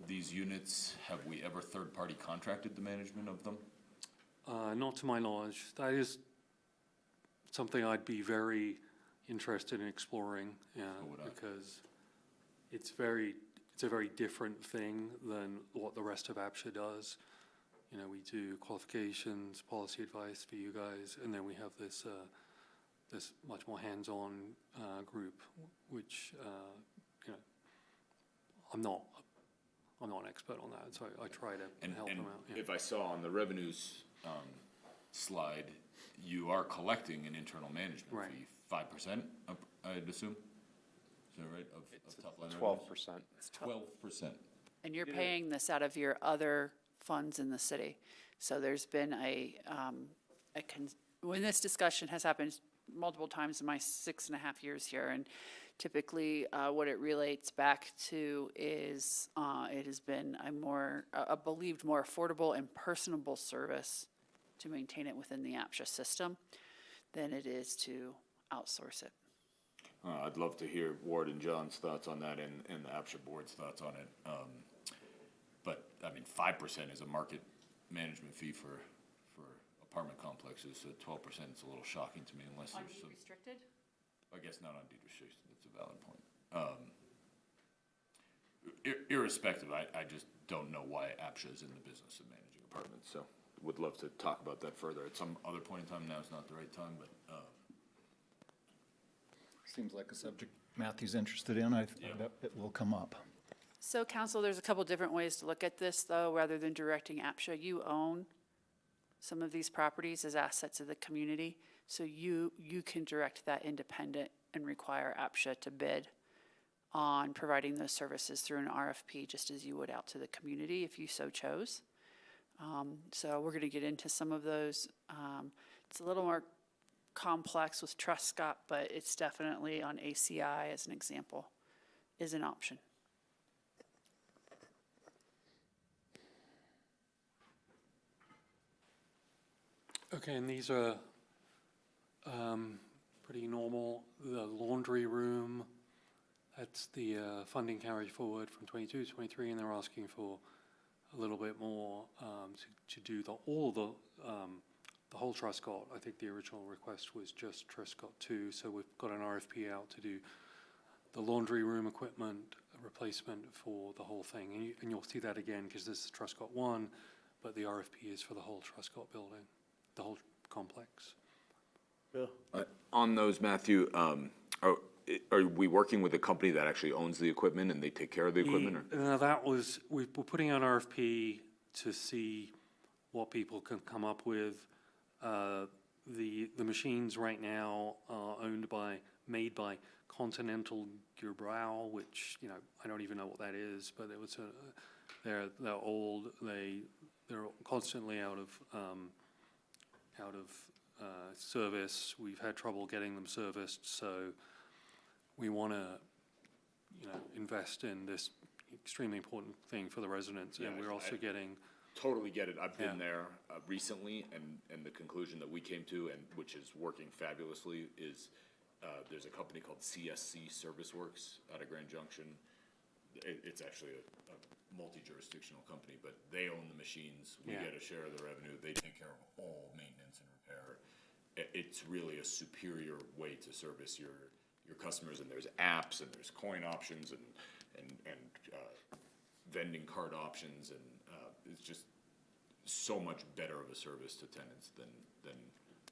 these units, have we ever third-party contracted the management of them? Not to my knowledge. That is something I'd be very interested in exploring, yeah, because it's a very different thing than what the rest of APCHA does. You know, we do qualifications, policy advice for you guys, and then we have this this much more hands-on group, which you know, I'm not an expert on that, so I try to help them out. Yeah. If I saw on the revenues slide, you are collecting an internal management Right. fee, 5%, I'd assume? Is that right, of top line 12%. 12%. And you're paying this out of your other funds in the city. So there's been when this discussion has happened multiple times in my 6.5 years here, and typically what it relates back to is it has been a believed more affordable and personable service to maintain it within the APCHA system than it is to outsource it. I'd love to hear Ward and John's thoughts on that and the APCHA board's thoughts on it. But, I mean, 5% is a market management fee for apartment complexes, so 12% is a little shocking to me unless On there's deed some. restricted? I guess not on deed restriction, that's a valid point. Irrespective, I just don't know why APCHA is in the business of managing apartments, so would love to talk about that further at some other point in time. Now is not the right time, but, Seems like a subject Matthew's interested in. I bet it will come up. So council, there's a couple different ways to look at this, though, rather than directing APCHA. You own some of these properties as assets of the community, so you can direct that independent and require APCHA to bid on providing those services through an RFP, just as you would out to the community if you so chose. So we're going to get into some of those. It's a little more complex with Truscott, but it's definitely on ACI as an example, is an option. Okay, and these are pretty normal. The laundry room, that's the funding carried forward from 22 to 23, and they're asking for a little bit more to do the whole Truscott. I think the original request was just Truscott 2, so we've got an RFP out to do the laundry room equipment replacement for the whole thing. And you'll see that again because this is Truscott 1, but the RFP is for the whole Truscott building, the whole complex. Bill? on those, Matthew, are we working with a company that actually owns the equipment and they take care of the equipment? Or? No, that was, we're putting out an RFP to see what people can come up with. The machines right now are made by Continental Gebrau, which, you know, I don't even know what that is, but it was they're old. They're constantly out of service. We've had trouble getting them serviced, so we want to, you know, invest in this extremely important thing for the residents, and we're also getting. Totally get it. I've been there recently, and the conclusion that we came to, and which is working fabulously, is there's a company called CSC Service Works out of Grand Junction. It's actually a multi-jurisdictional company, but they own the machines. We get a share of the revenue. They take care of all maintenance and repair. It's really a superior way to service your customers, and there's apps, and there's coin options, and vending card options, and it's just so much better of a service to tenants than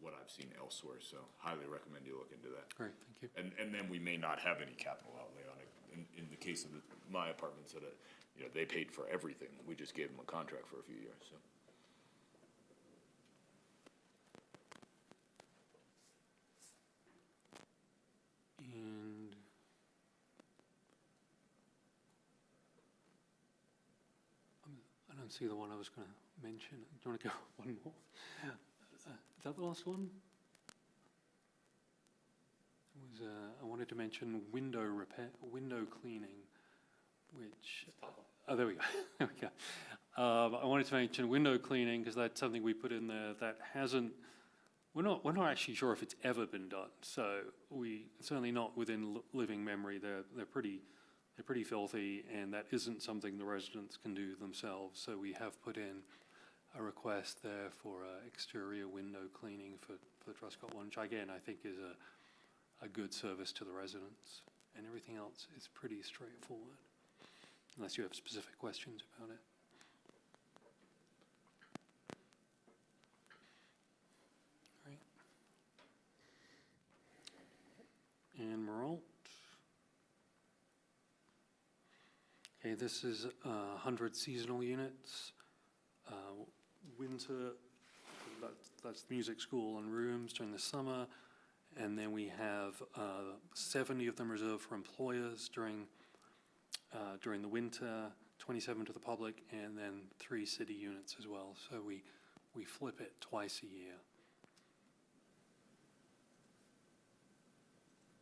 what I've seen elsewhere. So highly recommend you look into that. Great, thank you. And then we may not have any capital outlay on it. In the case of my apartments, you know, they paid for everything. We just gave them a contract for a few years. So. And I don't see the one I was going to mention. Do you want to go one more? Is that the last one? It was, I wanted to mention window repair, window cleaning, which, oh, there we go. There we go. I wanted to mention window cleaning, because that's something we put in there that hasn't, we're not actually sure if it's ever been done. So certainly not within living memory, they're pretty filthy, and that isn't something the residents can do themselves. So we have put in a request there for exterior window cleaning for the Truscott one, which again, I think is a good service to the residents. And everything else is pretty straightforward, unless you have specific questions about it. Right. And Meralt. Okay, this is 100 seasonal units. Winter, that's music school and rooms during the summer. And then we have 70 of them reserved for employers during the winter, 27 to the public, and then 3 city units as well. So we flip it twice a year.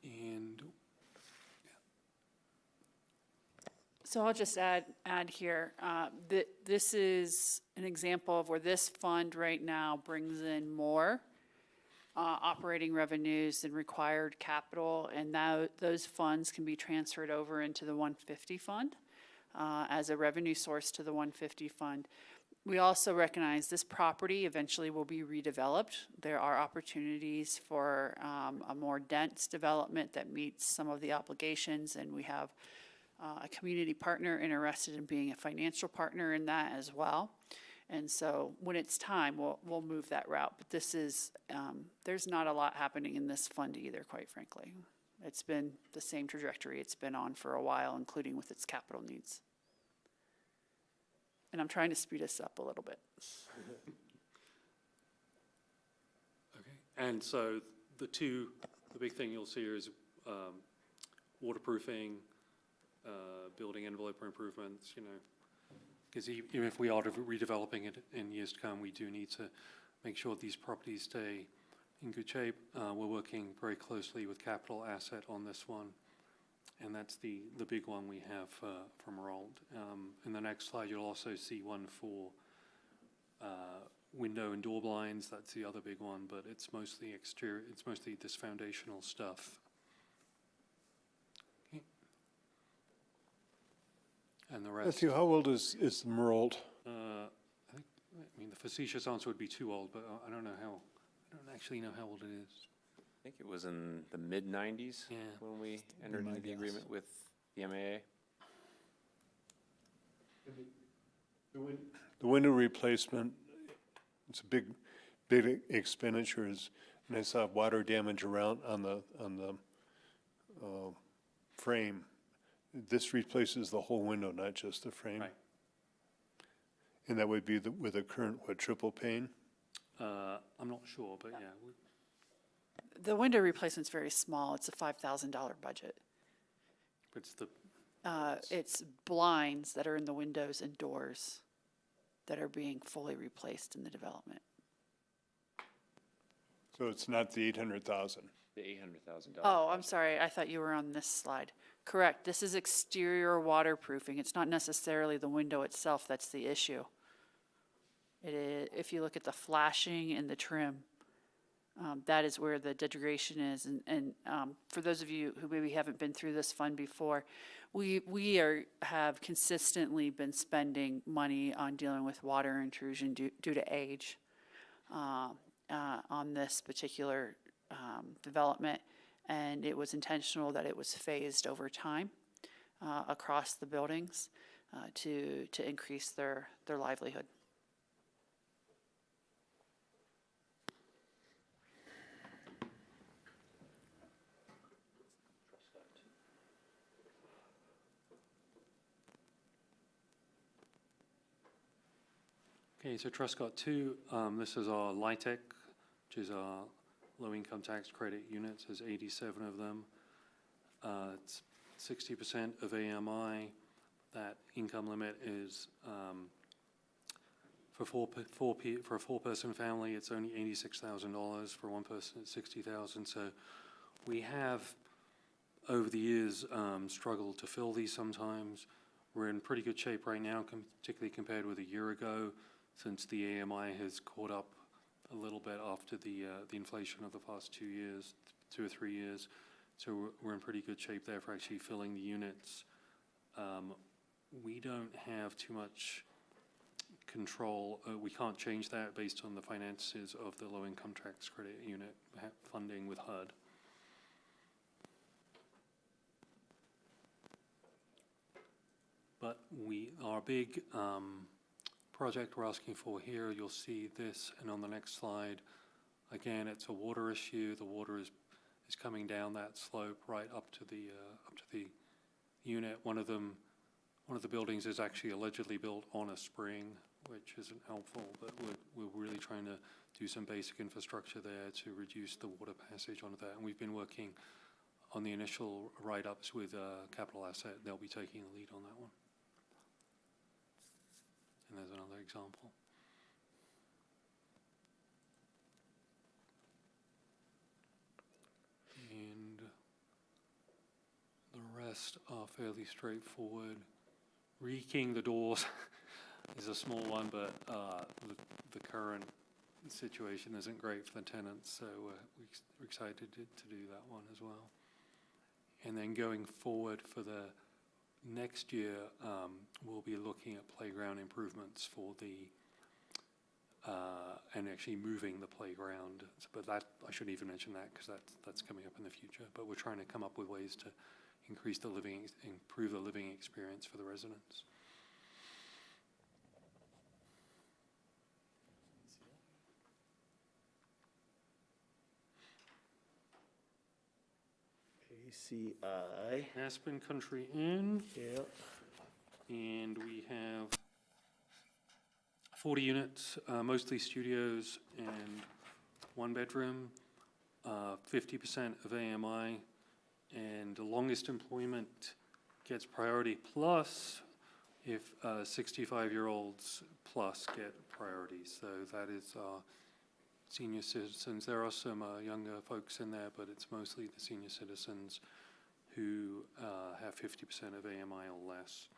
And So I'll just add here, that this is an example of where this fund right now brings in more operating revenues than required capital, and now those funds can be transferred over into the 150 fund as a revenue source to the 150 fund. We also recognize this property eventually will be redeveloped. There are opportunities for a more dense development that meets some of the obligations, and we have a community partner interested in being a financial partner in that as well. And so when it's time, we'll move that route. But this is, there's not a lot happening in this fund either, quite frankly. It's been the same trajectory it's been on for a while, including with its capital needs. And I'm trying to speed us up a little bit. okay, and so the big thing you'll see is waterproofing, building envelope improvements, because even if we are redeveloping it in years to come, we do need to make sure these properties stay in good shape. We're working very closely with Capital Asset on this one, and that's the big one we have from Meralt. In the next slide, you'll also see one for window and door blinds. That's the other big one, but it's mostly exterior. It's mostly this foundational stuff. And the rest. Matthew, how old is the Meralt? I mean, the facetious answer would be too old, but I don't actually know how old it is. I think it was in the mid-90s Yeah. when we entered into the agreement with the MAA. The window replacement, it's a big expenditure, and I saw water damage around on the frame. This replaces the whole window, not just the frame? Right. And that would be with a current, triple pane? I'm not sure, but yeah. The window replacement's very small. It's a $5,000 budget. It's the It's blinds that are in the windows and doors that are being fully replaced in the development. So it's not the 800,000? The $800,000. Oh, I'm sorry. I thought you were on this slide. Correct. This is exterior waterproofing. It's not necessarily the window itself that's the issue. It is, if you look at the flashing and the trim, that is where the degradation is. And for those of you who maybe haven't been through this fund before, we have consistently been spending money on dealing with water intrusion due to age on this particular development. And it was intentional that it was phased over time across the buildings to increase their livelihood. Okay, so Truscott 2, this is our LIHTC, which is our low-income tax credit units. There's 87 of them. It's 60% of AMI. That income limit is for a four-person family. It's only $86,000. For one person, it's $60,000. So we have over the years struggled to fill these sometimes. we're in pretty good shape right now, particularly compared with a year ago, since the AMI has caught up a little bit after the inflation of the past 2 years, 2 or 3 years. So we're in pretty good shape there for actually filling the units. We don't have too much control. We can't change that based on the finances of the low-income tax credit unit funding with HUD. But our big project we're asking for here, you'll see this, and on the next slide, again, it's a water issue. The water is coming down that slope right up to the unit. One of the buildings is actually allegedly built on a spring, which isn't helpful, but we're really trying to do some basic infrastructure there to reduce the water passage onto that. And we've been working on the initial write-ups with Capital Asset. They'll be taking the lead on that one. And there's another example. And the rest are fairly straightforward. Rekeying the doors is a small one, but the current situation isn't great for the tenants, so we're excited to do that one as well. And then going forward for the next year, we'll be looking at playground improvements for and actually moving the playground. But that, I shouldn't even mention that because that's coming up in the future. But we're trying to come up with ways to improve the living experience for the residents. ACI. Aspen Country Inn. Yep. And we have 40 units, mostly studios and one bedroom, 50% of AMI, and the longest employment gets priority plus if 65-year-olds plus get priority. So that is senior citizens. There are some younger folks in there, but it's mostly the senior citizens who have 50% of AMI or less.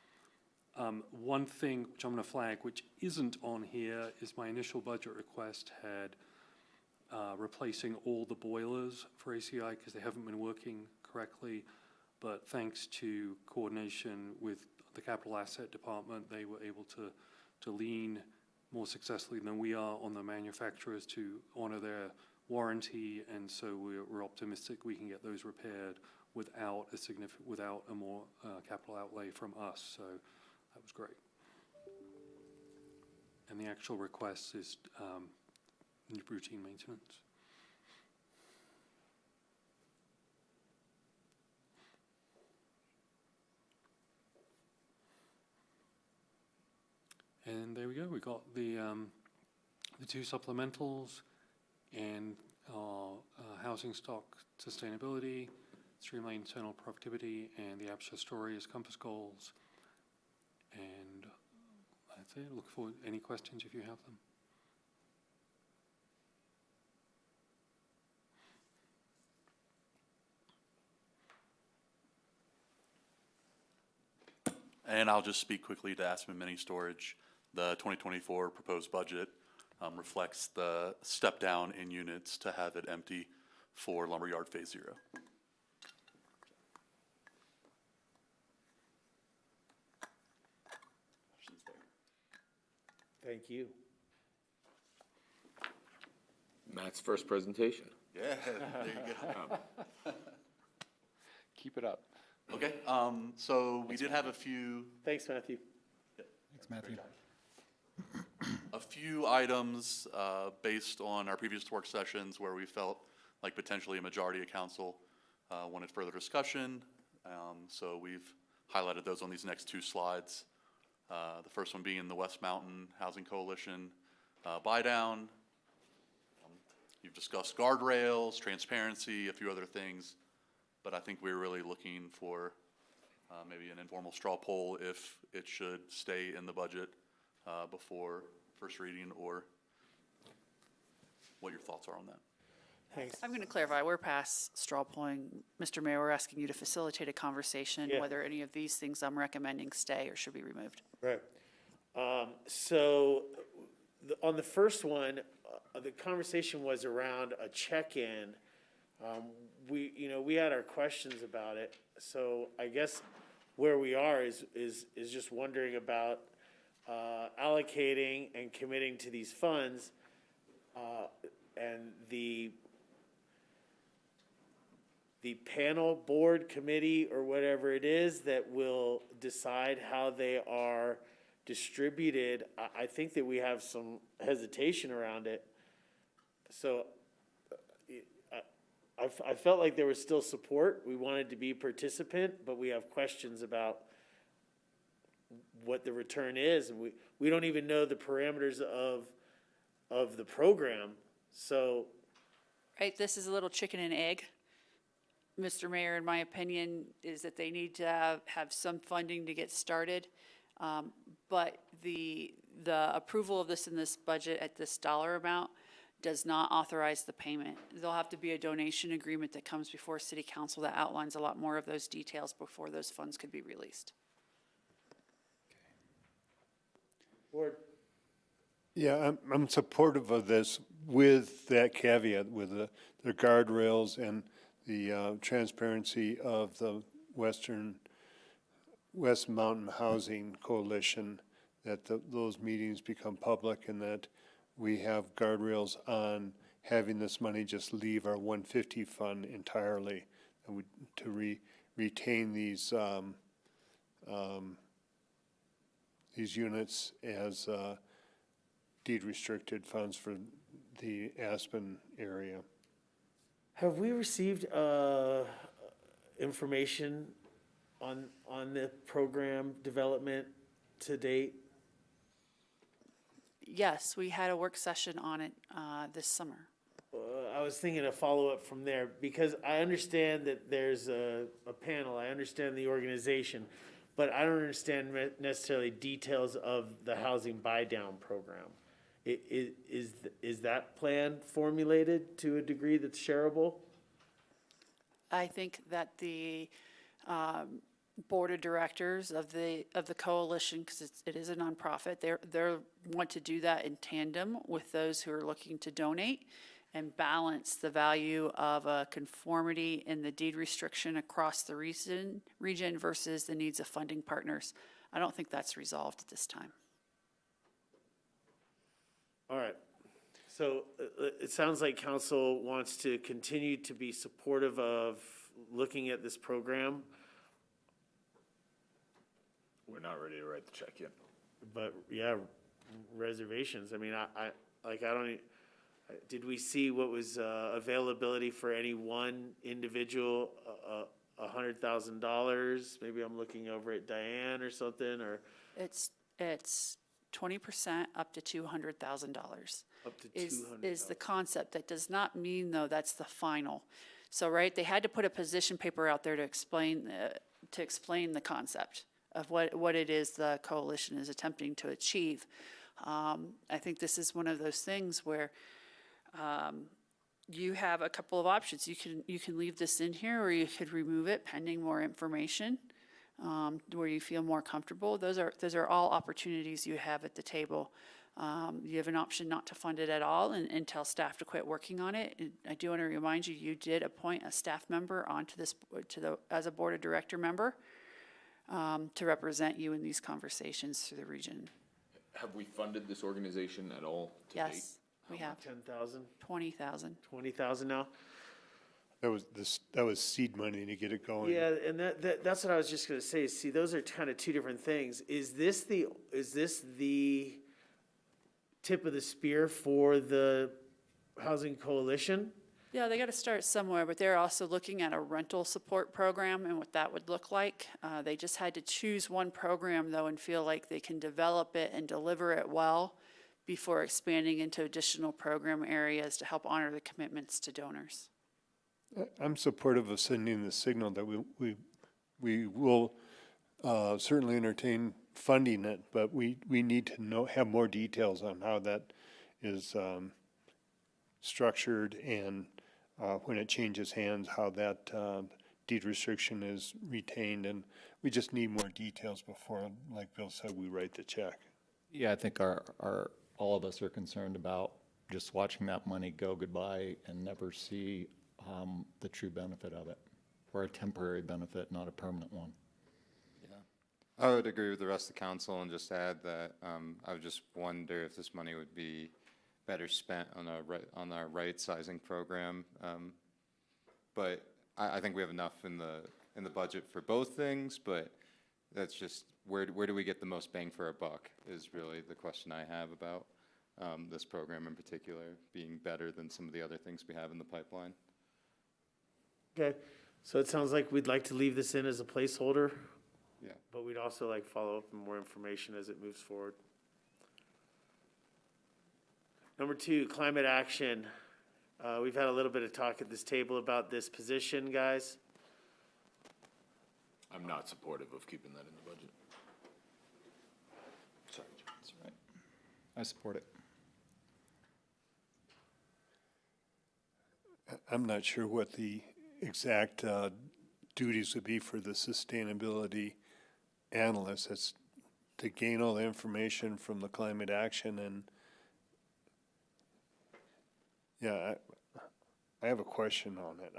One thing which I'm going to flag, which isn't on here, is my initial budget request had replacing all the boilers for ACI because they haven't been working correctly. But thanks to coordination with the Capital Asset Department, they were able to lean more successfully than we are on the manufacturers to honor their warranty, and so we're optimistic we can get those repaired without a more capital outlay from us. So that was great. And the actual request is routine maintenance. And there we go. We got the two supplementals and our housing stock sustainability, streamlined internal productivity, and the APCHA story as compass goals. And that's it. Look forward to any questions if you have them. And I'll just speak quickly to Aspen Mini Storage. The 2024 proposed budget reflects the step down in units to have it empty for Lumberyard Phase 0. Thank you. Matt's first presentation. Yeah, there you go. Keep it up. Okay, so we did have a few Thanks, Matthew. Thanks, Matthew. a few items based on our previous work sessions where we felt like potentially a majority of council wanted further discussion. So we've highlighted those on these next two slides. The first one being the West Mountain Housing Coalition buy down. You've discussed guardrails, transparency, a few other things, but I think we're really looking for maybe an informal straw poll if it should stay in the budget before first reading, or what your thoughts are on that. Thanks. I'm going to clarify, we're past straw polling. Mr. Mayor, we're asking you to facilitate a conversation, Yeah. whether any of these things I'm recommending stay or should be removed. Right. So on the first one, the conversation was around a check-in. We had our questions about it. So I guess where we are is just wondering about allocating and committing to these funds, and the panel, board, committee, or whatever it is that will decide how they are distributed. I think that we have some hesitation around it. So I felt like there was still support. We wanted to be participant, but we have questions about what the return is. And we don't even know the parameters of the program. So, Right, this is a little chicken and egg. Mr. Mayor, in my opinion, is that they need to have some funding to get started. But the approval of this in this budget at this dollar amount does not authorize the payment. There'll have to be a donation agreement that comes before city council that outlines a lot more of those details before those funds could be released. board, Yeah, I'm supportive of this with that caveat, with the guardrails and the transparency of the West Mountain Housing Coalition, that those meetings become public and that we have guardrails on having this money just leave our 150 fund entirely, and to retain these units as deed restricted funds for the Aspen area. have we received information on the program development to date? Yes, we had a work session on it this summer. I was thinking a follow-up from there, because I understand that there's a panel, I understand the organization, but I don't understand necessarily details of the housing buy-down program. Is that plan formulated to a degree that's shareable? I think that the board of directors of the coalition, because it is a nonprofit, they want to do that in tandem with those who are looking to donate and balance the value of a conformity in the deed restriction across the region versus the needs of funding partners. I don't think that's resolved at this time. All right. So it sounds like council wants to continue to be supportive of looking at this program, We're not ready to write the check yet. but yeah, reservations. I mean, did we see what was availability for any one individual, $100,000? Maybe I'm looking over at Diane or something, or It's 20% up to $200,000. up to Is 200,000. the concept. That does not mean, though, that's the final. So, right, they had to put a position paper out there to explain the concept of what it is the coalition is attempting to achieve. I think this is one of those things where you have a couple of options. You can leave this in here, or you could remove it pending more information, where you feel more comfortable. Those are all opportunities you have at the table. You have an option not to fund it at all and tell staff to quit working on it. And I do want to remind you, you did appoint a staff member onto this, as a board of director member, to represent you in these conversations through the region. Have we funded this organization at all to date? Yes, we have 10,000, 20,000. 20,000 now? That was seed money to get it going. Yeah, and that's what I was just gonna say. See, those are kind of two different things. Is this the tip of the spear for the housing coalition? Yeah, they got to start somewhere, but they're also looking at a rental support program and what that would look like. They just had to choose one program, though, and feel like they can develop it and deliver it well before expanding into additional program areas to help honor the commitments to donors. I'm supportive of sending the signal that we will certainly entertain funding it, but we need to have more details on how that is structured and when it changes hands, how that deed restriction is retained, and we just need more details before, like Bill said, we write the check. Yeah, I think all of us are concerned about just watching that money go goodbye and never see the true benefit of it, or a temporary benefit, not a permanent one. I would agree with the rest of the council and just add that I would just wonder if this money would be better spent on our right sizing program. But I think we have enough in the budget for both things, but that's just, where do we get the most bang for our buck is really the question I have about this program in particular, being better than some of the other things we have in the pipeline. Okay, so it sounds like we'd like to leave this in as a placeholder, Yeah. but we'd also like follow up with more information as it moves forward. Number 2, climate action. We've had a little bit of talk at this table about this position, guys. I'm not supportive of keeping that in the budget. Sorry, John. That's right. I support it. I'm not sure what the exact duties would be for the sustainability analyst. It's to gain all the information from the climate action, and yeah, I have a question on it.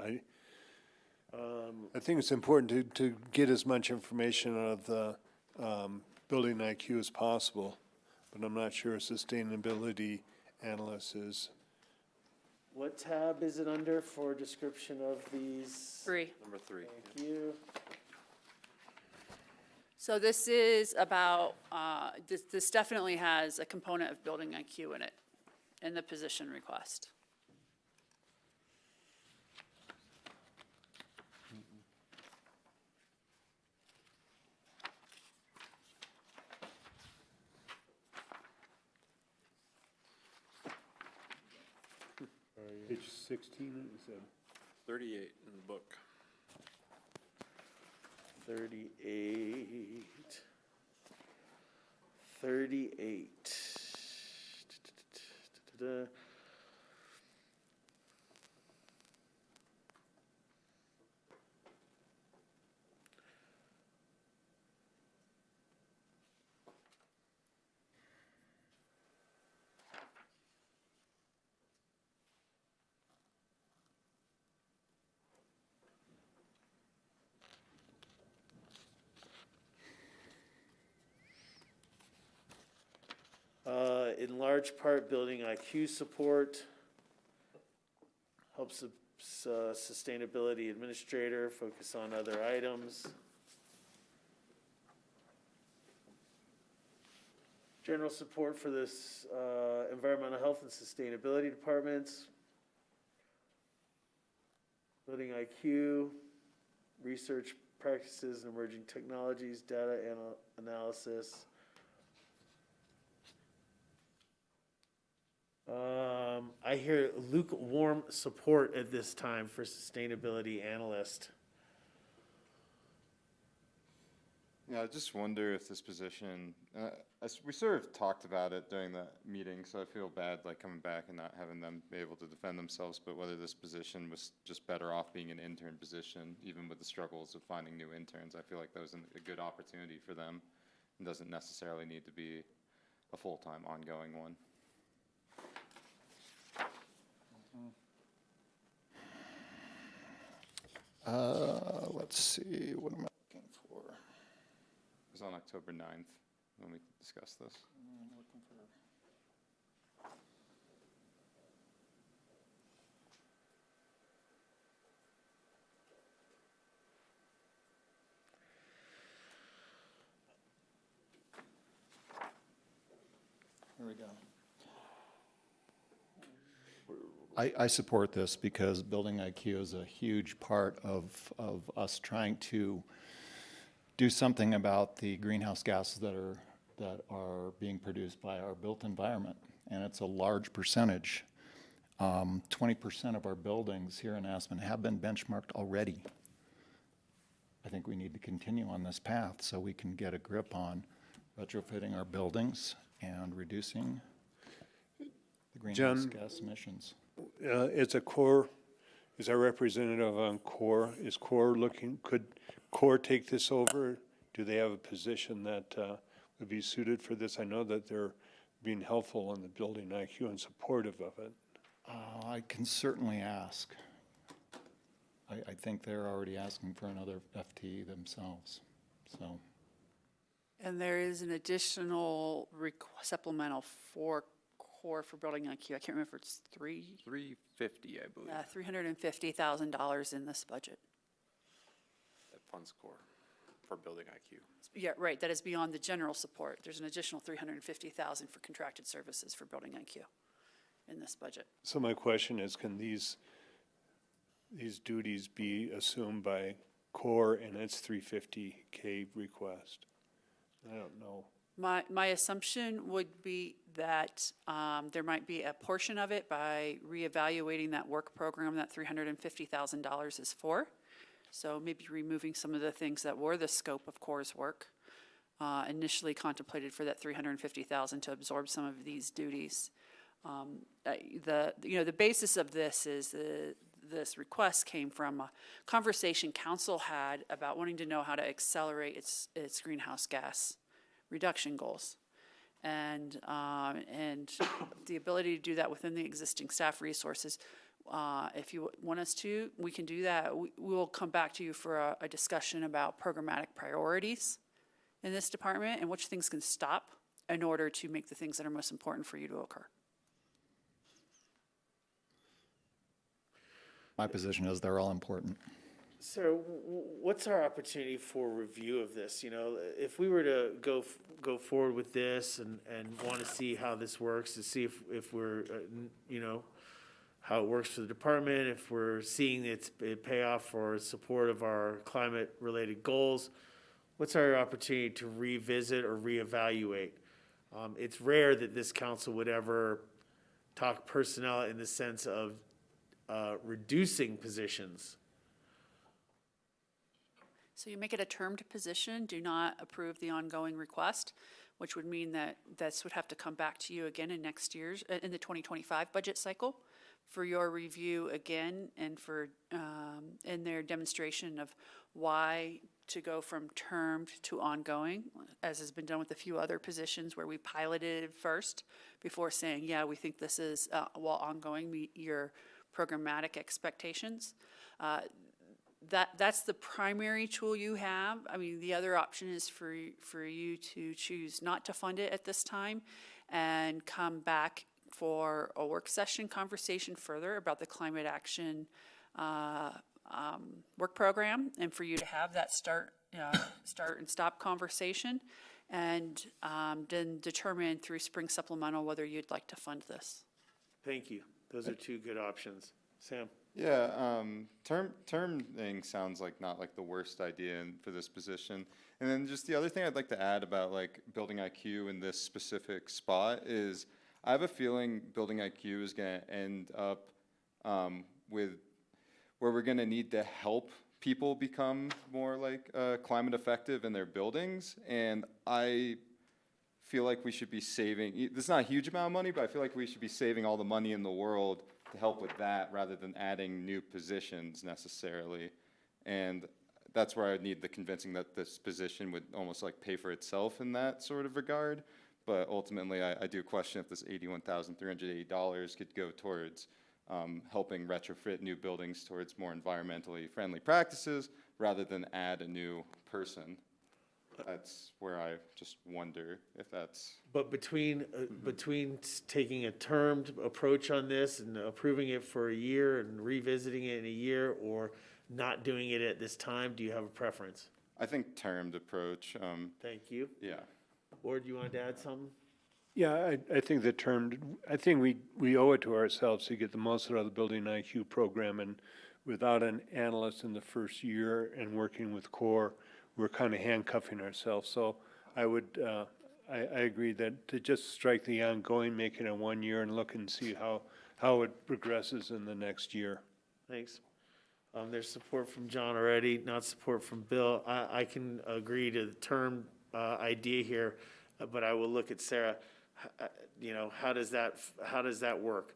I think it's important to get as much information out of the building IQ as possible, but I'm not sure a sustainability analyst is. What tab is it under for description of these? 3. Number 3. Thank you. So this is about, this definitely has a component of building IQ in it, in the position request. Page 16, is that? 38 in the book. 38. 38. Da-da-da-da-da. In large part, building IQ support helps the sustainability administrator focus on other items. General support for this environmental health and sustainability departments. Building IQ, research practices and emerging technologies, data analysis. I hear lukewarm support at this time for sustainability analyst. Yeah, I just wonder if this position, we sort of talked about it during the meeting, so I feel bad like coming back and not having them be able to defend themselves, but whether this position was just better off being an intern position, even with the struggles of finding new interns. I feel like that was a good opportunity for them and doesn't necessarily need to be a full-time ongoing one. Let's see, what am I looking for? It was on October 9th when we discussed this. Here we go. I support this because building IQ is a huge part of us trying to do something about the greenhouse gases that are being produced by our built environment, and it's a large percentage. 20% of our buildings here in Aspen have been benchmarked already. I think we need to continue on this path so we can get a grip on retrofitting our buildings and reducing the greenhouse gas emissions. It's a core is our representative on CoA, is CoA looking, could CoA take this over? Do they have a position that would be suited for this? I know that they're being helpful in the building IQ and supportive of it. I can certainly ask. I think they're already asking for another FTE themselves, so. And there is an additional supplemental for core for building IQ. I can't remember if it's $350, I believe, $350,000 in this budget. that funds core for building IQ. Yeah, right, that is beyond the general support. There's an additional $350,000 for contracted services for building IQ in this budget. So my question is, can these duties be assumed by CoA and its 350K request? I don't know. My assumption would be that there might be a portion of it by reevaluating that work program that $350,000 is for. So maybe removing some of the things that were the scope of CoR's work, initially contemplated for that $350,000 to absorb some of these duties. The basis of this is this request came from a conversation council had about wanting to know how to accelerate its greenhouse gas reduction goals. And the ability to do that within the existing staff resources. If you want us to, we can do that. We'll come back to you for a discussion about programmatic priorities in this department and which things can stop in order to make the things that are most important for you to occur. My position is they're all important. Sarah, what's our opportunity for review of this? You know, if we were to go forward with this and want to see how this works, to see if we're, you know, how it works for the department, if we're seeing it pay off for support of our climate-related goals, what's our opportunity to revisit or reevaluate? It's rare that this council would ever talk personnel in the sense of reducing positions. So you make it a termed position, do not approve the ongoing request, which would mean that this would have to come back to you again in next year's, in the 2025 budget cycle for your review again and for, in their demonstration of why to go from termed to ongoing, as has been done with a few other positions where we piloted it first before saying, yeah, we think this is, while ongoing, meet your programmatic expectations. That's the primary tool you have. I mean, the other option is for you to choose not to fund it at this time and come back for a work session conversation further about the climate action work program, and for you to have that start and stop conversation, and then determine through spring supplemental whether you'd like to fund this. Thank you. Those are two good options. Sam? Yeah, terming sounds like not like the worst idea for this position. And then just the other thing I'd like to add about like building IQ in this specific spot is I have a feeling building IQ is going to end up with where we're going to need to help people become more like climate effective in their buildings. And I feel like we should be saving, this is not a huge amount of money, but I feel like we should be saving all the money in the world to help with that rather than adding new positions necessarily. And that's where I would need the convincing that this position would almost like pay for itself in that sort of regard. But ultimately, I do question if this $81,380 could go towards helping retrofit new buildings towards more environmentally friendly practices rather than add a new person. That's where I just wonder if that's. But between taking a termed approach on this and approving it for a year and revisiting it in a year, or not doing it at this time, do you have a preference? I think termed approach. Thank you. Yeah. Or do you want to add something? Yeah, I think I think we owe it to ourselves to get the most out of the Building IQ program, and without an analyst in the first year and working with CoA, we're kind of handcuffing ourselves. So I would, I agree that to just strike the ongoing, make it a 1 year and look and see how it progresses in the next year. Thanks. There's support from John already, not support from Bill. I can agree to the term idea here, but I will look at Sarah. You know, how does that work?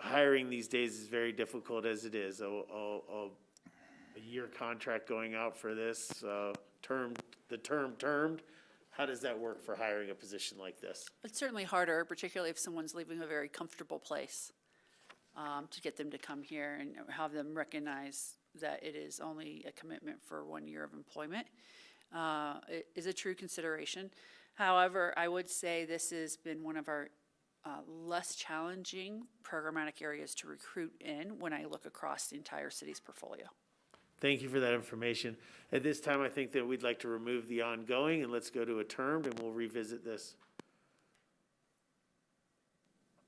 hiring these days is very difficult as it is. A year contract going out for this, termed. How does that work for hiring a position like this? It's certainly harder, particularly if someone's leaving a very comfortable place, to get them to come here and have them recognize that it is only a commitment for 1 year of employment. It is a true consideration. However, I would say this has been one of our less challenging programmatic areas to recruit in when I look across the entire city's portfolio. Thank you for that information. At this time, I think that we'd like to remove the ongoing, and let's go to a termed, and we'll revisit this.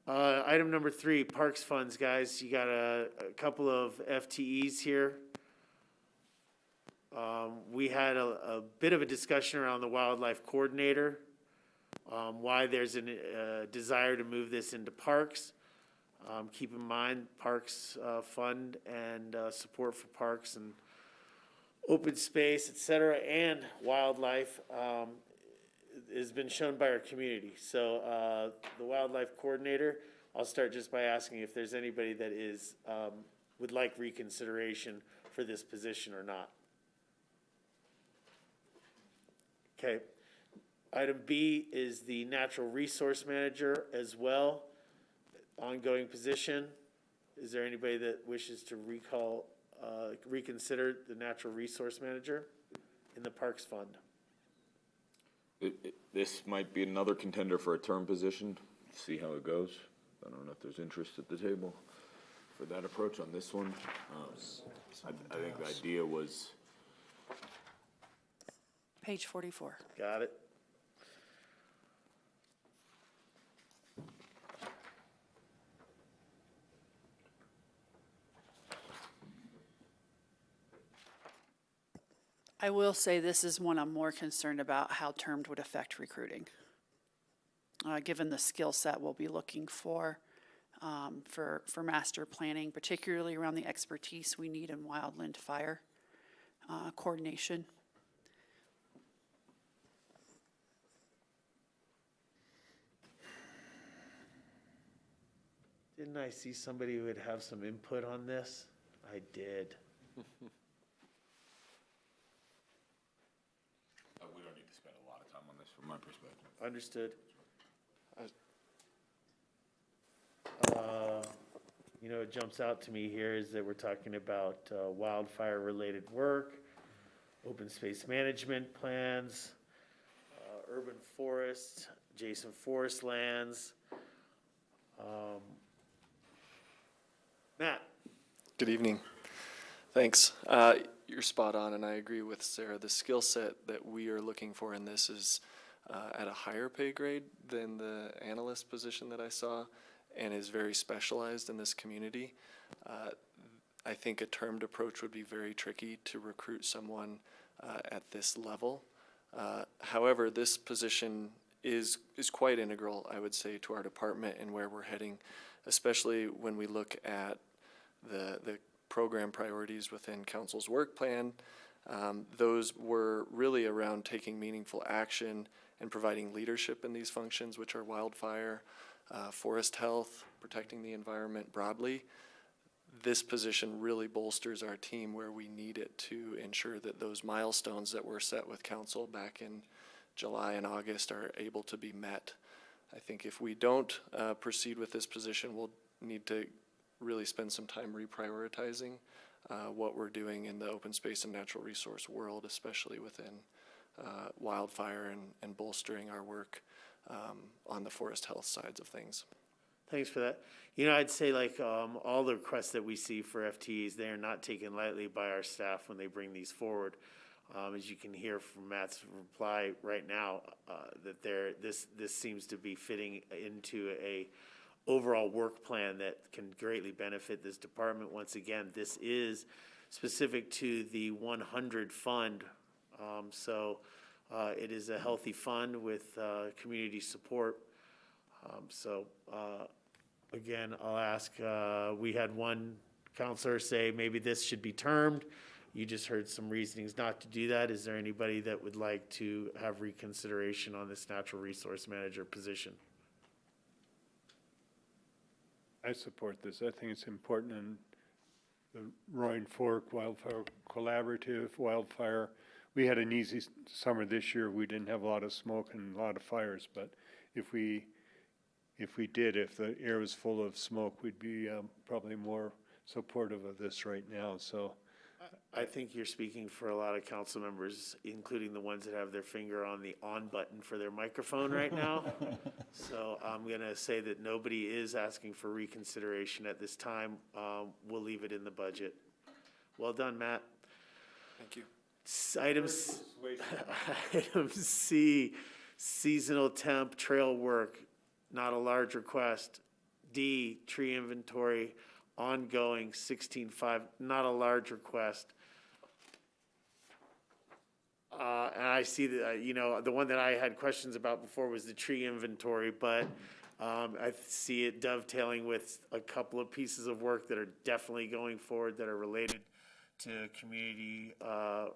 Item number 3, Parks Funds, guys. You got a couple of FTEs here. We had a bit of a discussion around the wildlife coordinator, why there's a desire to move this into parks. Keep in mind, Parks Fund and support for parks and open space, et cetera, and wildlife has been shown by our community. So the wildlife coordinator, I'll start just by asking if there's anybody that is would like reconsideration for this position or not. Okay. Item B is the natural resource manager as well. Ongoing position. Is there anybody that wishes to reconsider the natural resource manager in the Parks Fund? This might be another contender for a term position, see how it goes. I don't know if there's interest at the table for that approach on this one. I think the idea was, Page 44. Got it. I will say this is one I'm more concerned about how termed would affect recruiting. Given the skill set we'll be looking for master planning, particularly around the expertise we need in wildland fire coordination. Didn't I see somebody who would have some input on this? I did. we don't need to spend a lot of time on this from my perspective. Understood. You know, what jumps out to me here is that we're talking about wildfire-related work, open space management plans, urban forests, adjacent forest lands. Matt? Good evening. Thanks. You're spot on, and I agree with Sarah. The skill set that we are looking for in this is at a higher pay grade than the analyst position that I saw, and is very specialized in this community. I think a termed approach would be very tricky to recruit someone at this level. However, this position is quite integral, I would say, to our department and where we're heading, especially when we look at the program priorities within council's work plan. Those were really around taking meaningful action and providing leadership in these functions, which are wildfire, forest health, protecting the environment broadly. This position really bolsters our team where we need it to ensure that those milestones that were set with council back in July and August are able to be met. I think if we don't proceed with this position, we'll need to really spend some time reprioritizing what we're doing in the open space and natural resource world, especially within wildfire and bolstering our work on the forest health sides of things. Thanks for that. You know, I'd say like all the requests that we see for FTEs, they are not taken lightly by our staff when they bring these forward. As you can hear from Matt's reply right now, that this seems to be fitting into a overall work plan that can greatly benefit this department. Once again, this is specific to the 100 fund. So it is a healthy fund with community support. Again, I'll ask, we had one counselor say maybe this should be termed. You just heard some reasonings not to do that. Is there anybody that would like to have reconsideration on this natural resource manager position? I support this. I think it's important, and the Roaring Fork Wildfire Collaborative Wildfire. We had an easy summer this year. We didn't have a lot of smoke and a lot of fires, but if the air was full of smoke, we'd be probably more supportive of this right now, so. I think you're speaking for a lot of council members, including the ones that have their finger on the on button for their microphone right now. So I'm going to say that nobody is asking for reconsideration at this time. We'll leave it in the budget. Well done, Matt. Thank you. Item C, seasonal temp trail work, not a large request. D, tree inventory, ongoing, 16.5, not a large request. And I see that, the one that I had questions about before was the tree inventory, but I see it dovetailing with a couple of pieces of work that are definitely going forward that are related to community,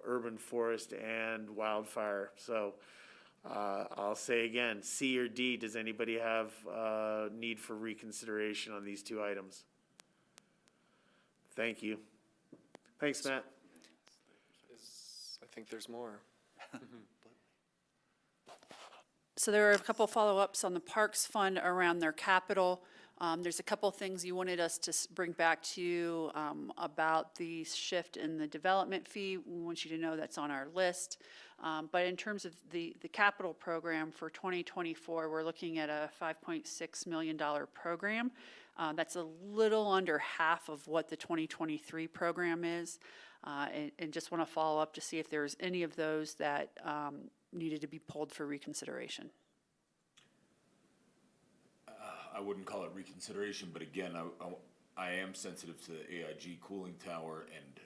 urban forest, and wildfire. So I'll say again, C or D, does anybody have need for reconsideration on these two items? Thank you. Thanks, Matt. I think there's more. So there are a couple follow-ups on the Parks Fund around their capital. There's a couple things you wanted us to bring back to you about the shift in the development fee. We want you to know that's on our list. But in terms of the capital program for 2024, we're looking at a $5.6 million program. That's a little under half of what the 2023 program is. And just want to follow up to see if there's any of those that needed to be pulled for reconsideration. I wouldn't call it reconsideration, but again, I am sensitive to the AIG cooling tower, and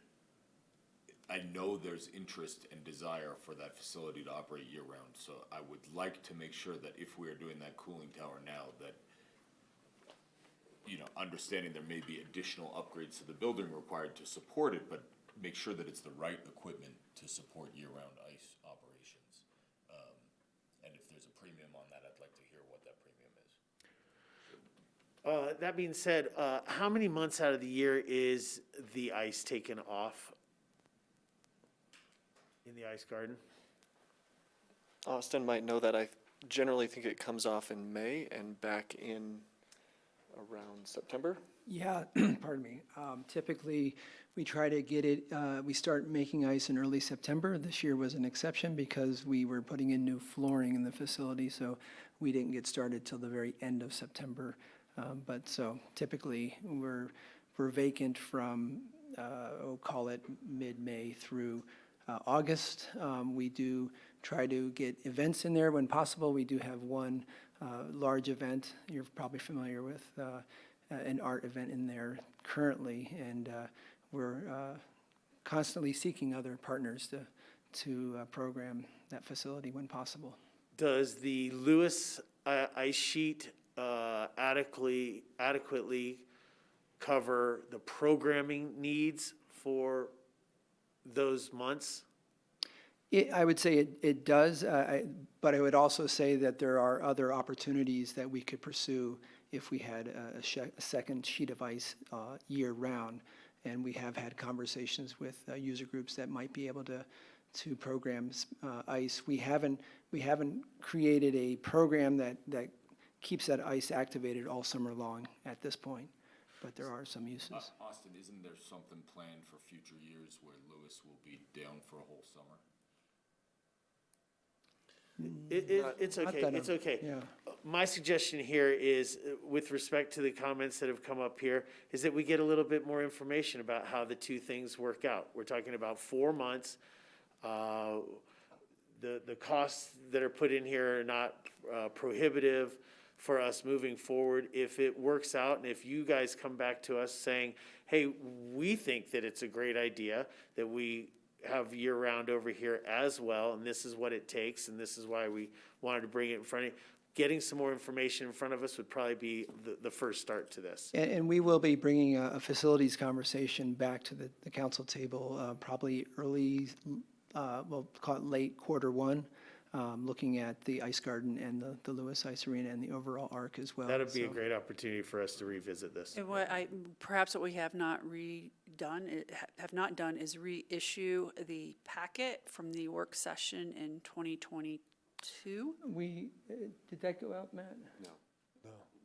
I know there's interest and desire for that facility to operate year-round. So I would like to make sure that if we are doing that cooling tower now, that, understanding there may be additional upgrades to the building required to support it, but make sure that it's the right equipment to support year-round ice operations. And if there's a premium on that, I'd like to hear what that premium is. That being said, how many months out of the year is the ice taken off in the ice garden? Austin might know that. I generally think it comes off in May and back in around September. Yeah, pardon me. Typically, we try to get it, we start making ice in early September. This year was an exception because we were putting in new flooring in the facility, so we didn't get started till the very end of September. But so typically, we're vacant from, we'll call it mid-May through August. We do try to get events in there when possible. We do have one large event you're probably familiar with, an art event in there currently, and we're constantly seeking other partners to program that facility when possible. Does the Lewis ice sheet adequately cover the programming needs for those months? I would say it does, but I would also say that there are other opportunities that we could pursue if we had a second sheet of ice year-round. And we have had conversations with user groups that might be able to program ice. We haven't created a program that keeps that ice activated all summer long at this point, but there are some uses. Austin, isn't there something planned for future years where Lewis will be down for a whole summer? It's okay, it's okay. Yeah. My suggestion here is, with respect to the comments that have come up here, is that we get a little bit more information about how the two things work out. We're talking about 4 months. The costs that are put in here are not prohibitive for us moving forward. If it works out, and if you guys come back to us saying, hey, we think that it's a great idea that we have year-round over here as well, and this is what it takes, and this is why we wanted to bring it in front of you. Getting some more information in front of us would probably be the first start to this. And we will be bringing a facilities conversation back to the council table probably early, we'll call it late Q1. looking at the ice garden and the Lewis Ice Arena and the overall arc as well. That'd be a So- great opportunity for us to revisit this. And perhaps what we have not have not done is reissue the packet from the work session in 2022. Did that go out, Matt?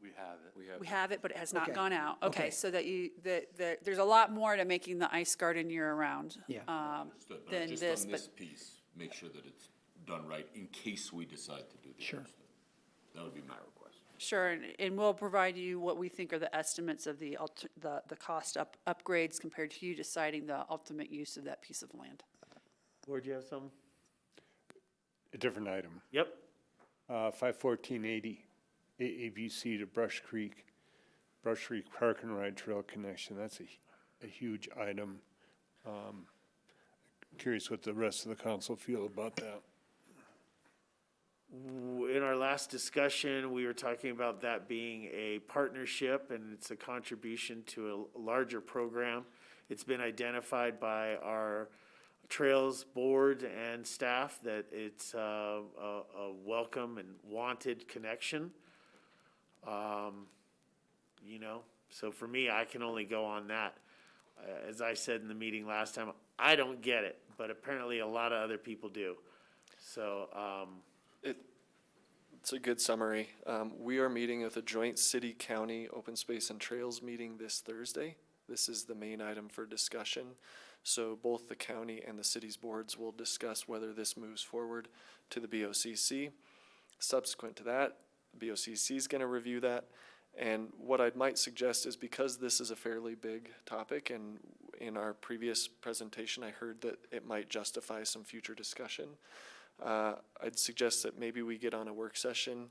We have it. We have it, but it has not Okay. gone out. Okay, Okay. so that there's a lot more to making the ice garden year-round. Yeah. Understood, but Than just this, on but this piece, make sure that it's done right in case we decide to do the Sure. other stuff. That would be my request. Sure, and we'll provide you what we think are the estimates of the cost upgrades compared to you deciding the ultimate use of that piece of land. Ward, you have something? A different item. Yep. 51480, AAVC to Brush Creek Park and Ride Trail connection. That's a huge item. Curious what the rest of the council feel about that. In our last discussion, we were talking about that being a partnership, and it's a contribution to a larger program. It's been identified by our Trails Board and staff that it's a welcome and wanted connection. You know, so for me, I can only go on that. As I said in the meeting last time, I don't get it, but apparently a lot of other people do. So, It's a good summary. We are meeting with a joint city-county open space and trails meeting this Thursday. This is the main item for discussion. So both the county and the city's boards will discuss whether this moves forward to the BOCC. Subsequent to that, BOCC is going to review that. And what I might suggest is, because this is a fairly big topic, and in our previous presentation, I heard that it might justify some future discussion. I'd suggest that maybe we get on a work session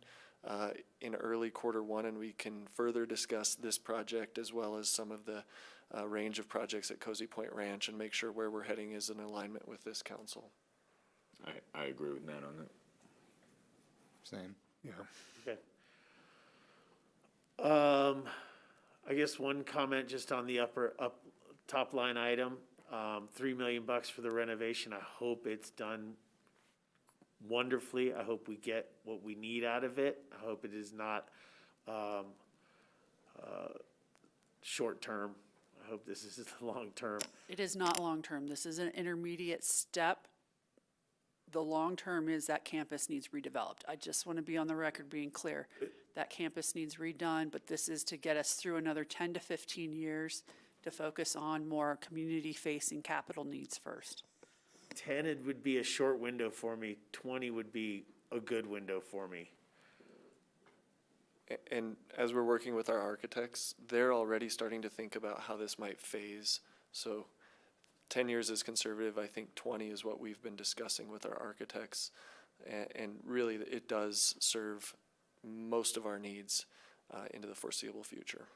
in early Q1, and we can further discuss this project as well as some of the range of projects at Cozy Point Ranch, and make sure where we're heading is in alignment with this council. I agree with Matt on that. Same. Yeah. okay. I guess one comment just on the top line item, $3 million for the renovation. I hope it's done wonderfully. I hope we get what we need out of it. I hope it is not short term. I hope this is long term. It is not long-term. This is an intermediate step. The long-term is that campus needs redeveloped. I just want to be on the record being clear. That campus needs redone, but this is to get us through another 10 to 15 years to focus on more community-facing capital needs first. 10 it would be a short window for me. 20 would be a good window for me. And as we're working with our architects, they're already starting to think about how this might phase. So 10 years is conservative. I think 20 is what we've been discussing with our architects. And really, it does serve most of our needs into the foreseeable future.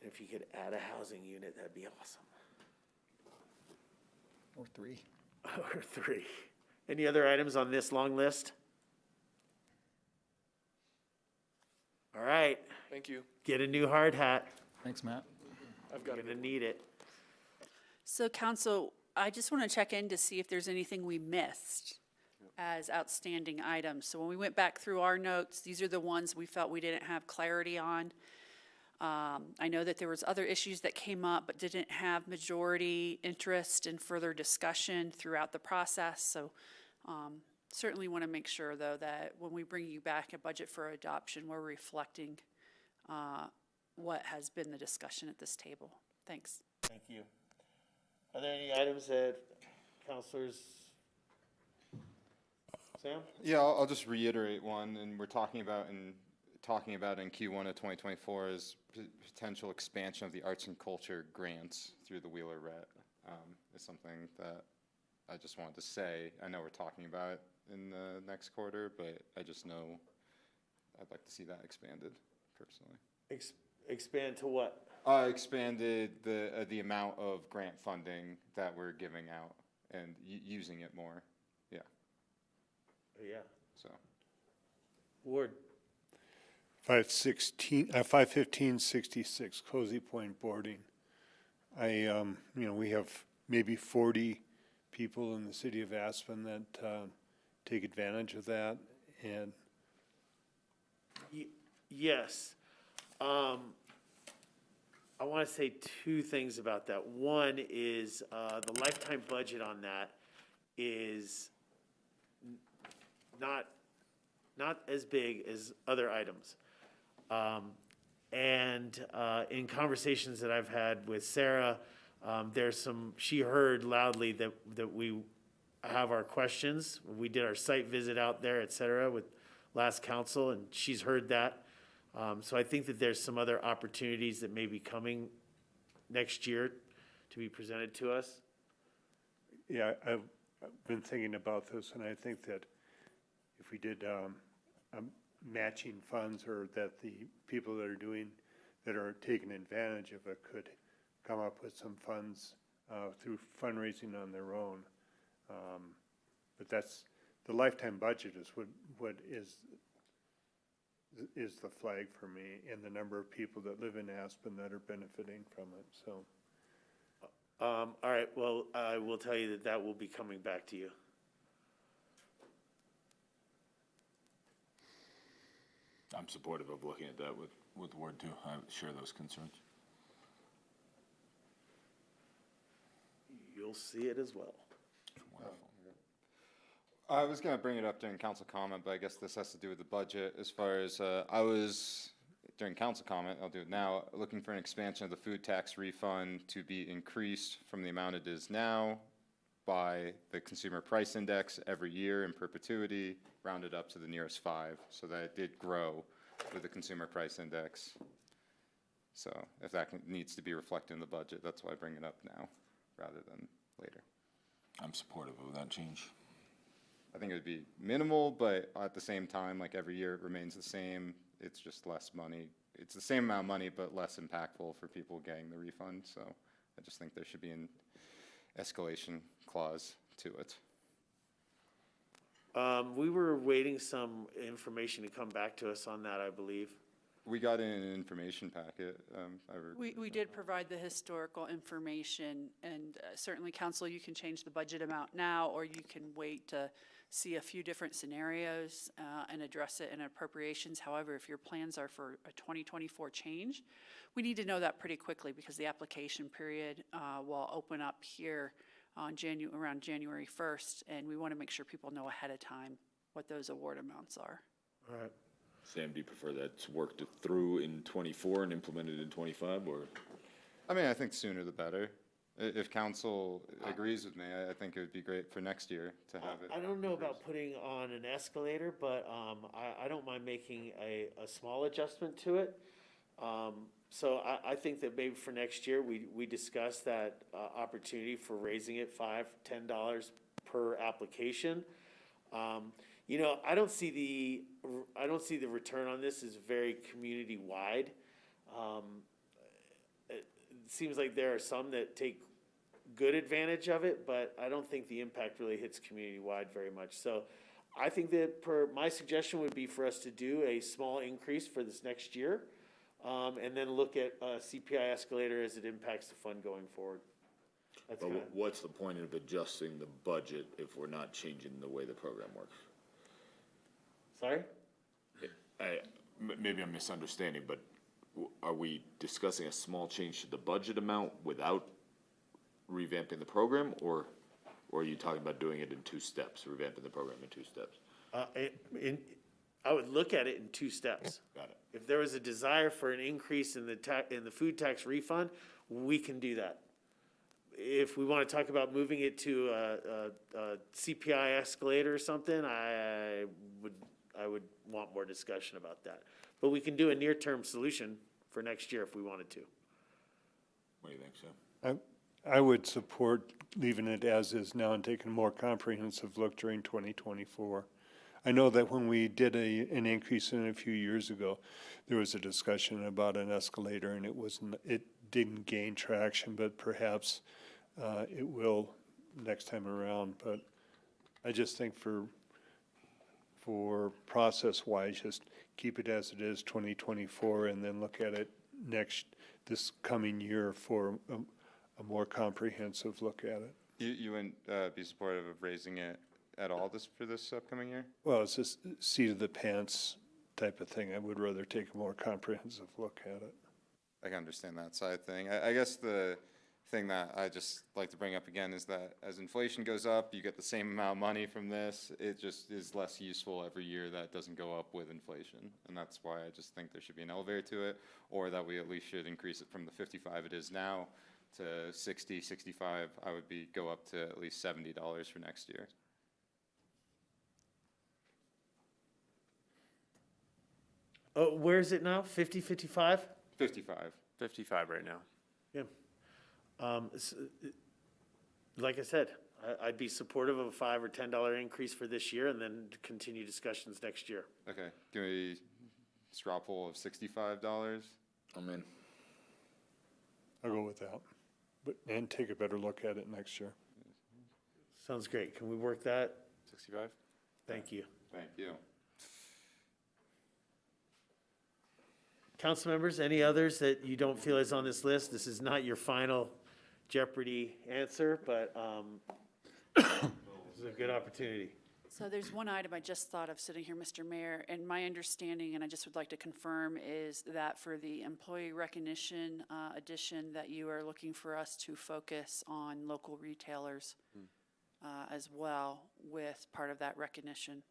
If you could add a housing unit, that'd be awesome. Or 3. Or 3. Any other items on this long list? All right, Thank you. get a new hard hat. Thanks, Matt. I've got Gonna it. need it. So council, I just want to check in to see if there's anything we missed as outstanding items. So when we went back through our notes, these are the ones we felt we didn't have clarity on. I know that there was other issues that came up, but didn't have majority interest in further discussion throughout the process. So certainly want to make sure, though, that when we bring you back a budget for adoption, we're reflecting what has been the discussion at this table. Thanks. Thank you. Are there any items that counselors, Sam? Yeah, I'll just reiterate one, and we're talking about in Q1 of 2024 is potential expansion of the arts and culture grants through the Wheeler Rhett. Is something that I just wanted to say. I know we're talking about it in the next quarter, but I just know I'd like to see that expanded personally. Expand to what? Expanded the amount of grant funding that we're giving out and using it more. Yeah, Yeah. so. Ward. 51566 Cozy Point boarding. We have maybe 40 people in the city of Aspen that take advantage of that, and Yes. I want to say two things about that. One is the lifetime budget on that is not as big as other items. And in conversations that I've had with Sarah, she heard loudly that we have our questions. We did our site visit out there, et cetera, with last council, and she's heard that. So I think that there's some other opportunities that may be coming next year to be presented to us. yeah, I've been thinking about this, and I think that if we did matching funds, or that the people that are taking advantage of it could come up with some funds through fundraising on their own. But that's, the lifetime budget is what is the flag for me, and the number of people that live in Aspen that are benefiting from it, so. All right, well, I will tell you that will be coming back to you. I'm supportive of looking at that with the word too. I share those concerns. You'll see it as well. Wonderful. I was going to bring it up during council comment, but I guess this has to do with the budget. As far as I was, during council comment, I'll do it now, looking for an expansion of the food tax refund to be increased from the amount it is now by the consumer price index every year in perpetuity, rounded up to the nearest 5, so that it did grow with the consumer price index. So if that needs to be reflected in the budget, that's why I bring it up now rather than later. I'm supportive of that change. I think it would be minimal, but at the same time, like every year it remains the same. It's just less money. It's the same amount of money, but less impactful for people getting the refund. So I just think there should be an escalation clause to it. We were waiting some information to come back to us on that, I believe. We got in an information packet. We did provide the historical information, and certainly, council, you can change the budget amount now, or you can wait to see a few different scenarios and address it in appropriations. However, if your plans are for a 2024 change, we need to know that pretty quickly, because the application period will open up here on around January 1st, and we want to make sure people know ahead of time what those award amounts are. All right. Sam, do you prefer that's worked through in '24 and implemented in '25, or? I mean, I think sooner the better. If council agrees with me, I think it would be great for next year to have it. I don't know about putting on an escalator, but I don't mind making a small adjustment to it. So I think that maybe for next year, we discuss that opportunity for raising it $5, $10 per application. You know, I don't see the return on this as very community-wide. It seems like there are some that take good advantage of it, but I don't think the impact really hits community-wide very much. So I think that my suggestion would be for us to do a small increase for this next year, and then look at a CPI escalator as it impacts the fund going forward. That's But kinda, what's the point of adjusting the budget if we're not changing the way the program works? sorry? Maybe I'm misunderstanding, but are we discussing a small change to the budget amount without revamping the program, or are you talking about doing it in 2 steps, revamping the program in 2 steps? I would look at it in 2 steps. Got it. If there was a desire for an increase in the food tax refund, we can do that. If we want to talk about moving it to a CPI escalator or something, I would want more discussion about that. But we can do a near-term solution for next year if we wanted to. What do you think, Sam? I would support leaving it as is now and taking a more comprehensive look during 2024. I know that when we did an increase in it a few years ago, there was a discussion about an escalator, and it didn't gain traction, but perhaps it will next time around. But I just think for process-wise, just keep it as it is 2024, and then look at it this coming year for a more comprehensive look at it. You wouldn't be supportive of raising it at all for this upcoming year? Well, it's just seat of the pants type of thing. I would rather take a more comprehensive look at it. I can understand that side thing. I guess the thing that I just like to bring up again is that as inflation goes up, you get the same amount of money from this. It just is less useful every year that doesn't go up with inflation. And that's why I just think there should be an elevator to it, or that we at least should increase it from the 55 it is now to 60, 65. I would go up to at least $70 for next year. Oh, where is it now? 50, 55? 55. 55 right now. Yeah. Like I said, I'd be supportive of a $5 or $10 increase for this year and then continue discussions next year. Okay, can we straw poll of $65? I'm in. I'll go with that, and take a better look at it next year. Sounds great. Can we work that? 65? Thank you. Thank you. Council members, any others that you don't feel is on this list? This is not your final Jeopardy answer, but this is a good opportunity. So there's one item I just thought of sitting here, Mr. Mayor, and my understanding, and I just would like to confirm, is that for the employee recognition addition, that you are looking for us to focus on local retailers as well with part of that recognition.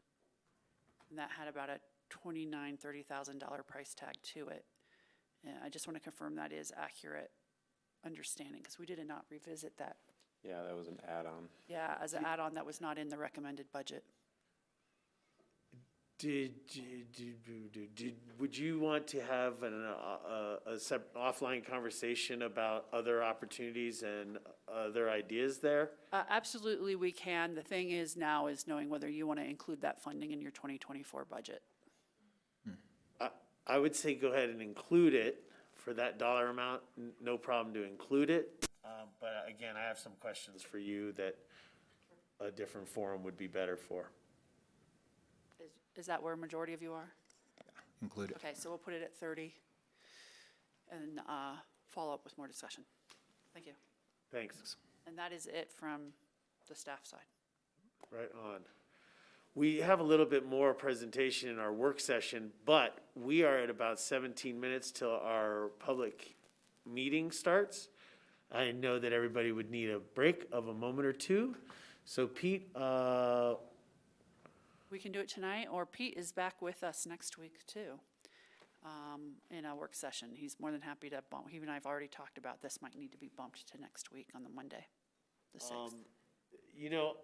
And that had about a $29,000, $30,000 price tag to it. And I just want to confirm that is accurate understanding, because we did not revisit that. Yeah, that was an add-on. Yeah, as an add-on that was not in the recommended budget. Would you want to have a offline conversation about other opportunities and other ideas there? Absolutely, we can. The thing is now is knowing whether you want to include that funding in your 2024 budget. I would say go ahead and include it for that dollar amount. No problem to include it. But again, I have some questions for you that a different forum would be better for. Is that where a majority of you are? Include it. Okay, so we'll put it at 30 and follow up with more discussion. Thank you. Thanks. And that is it from the staff side. Right on. We have a little bit more presentation in our work session, but we are at about 17 minutes till our public meeting starts. I know that everybody would need a break of a moment or two. So Pete, We can do it tonight, or Pete is back with us next week too, in a work session. He's more than happy to bump. He and I have already talked about this might need to be bumped to next week on the Monday, the 6th. you know,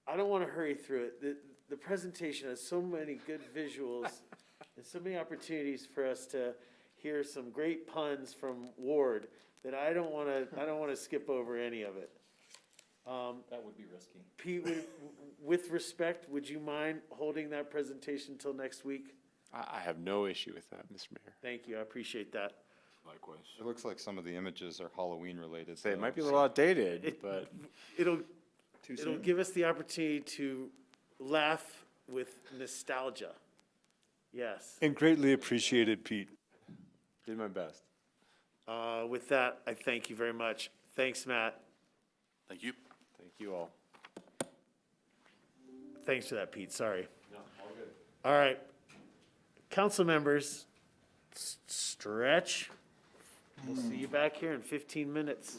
I don't want to hurry through it. The presentation has so many good visuals and so many opportunities for us to hear some great puns from Ward that I don't want to skip over any of it. That would be risky. Pete, with respect, would you mind holding that presentation till next week? I have no issue with that, Mr. Mayor. Thank you, I appreciate that. Likewise. It looks like some of the images are Halloween related. Say, it might be a though, little outdated, but It'll give us the opportunity to laugh with nostalgia. Yes. And greatly appreciated, Pete. did my best. With that, I thank you very much. Thanks, Matt. Thank you. Thank you all. Thanks for that, Pete, sorry. No, all good. All right. Council members, stretch. We'll see you back here in 15 minutes.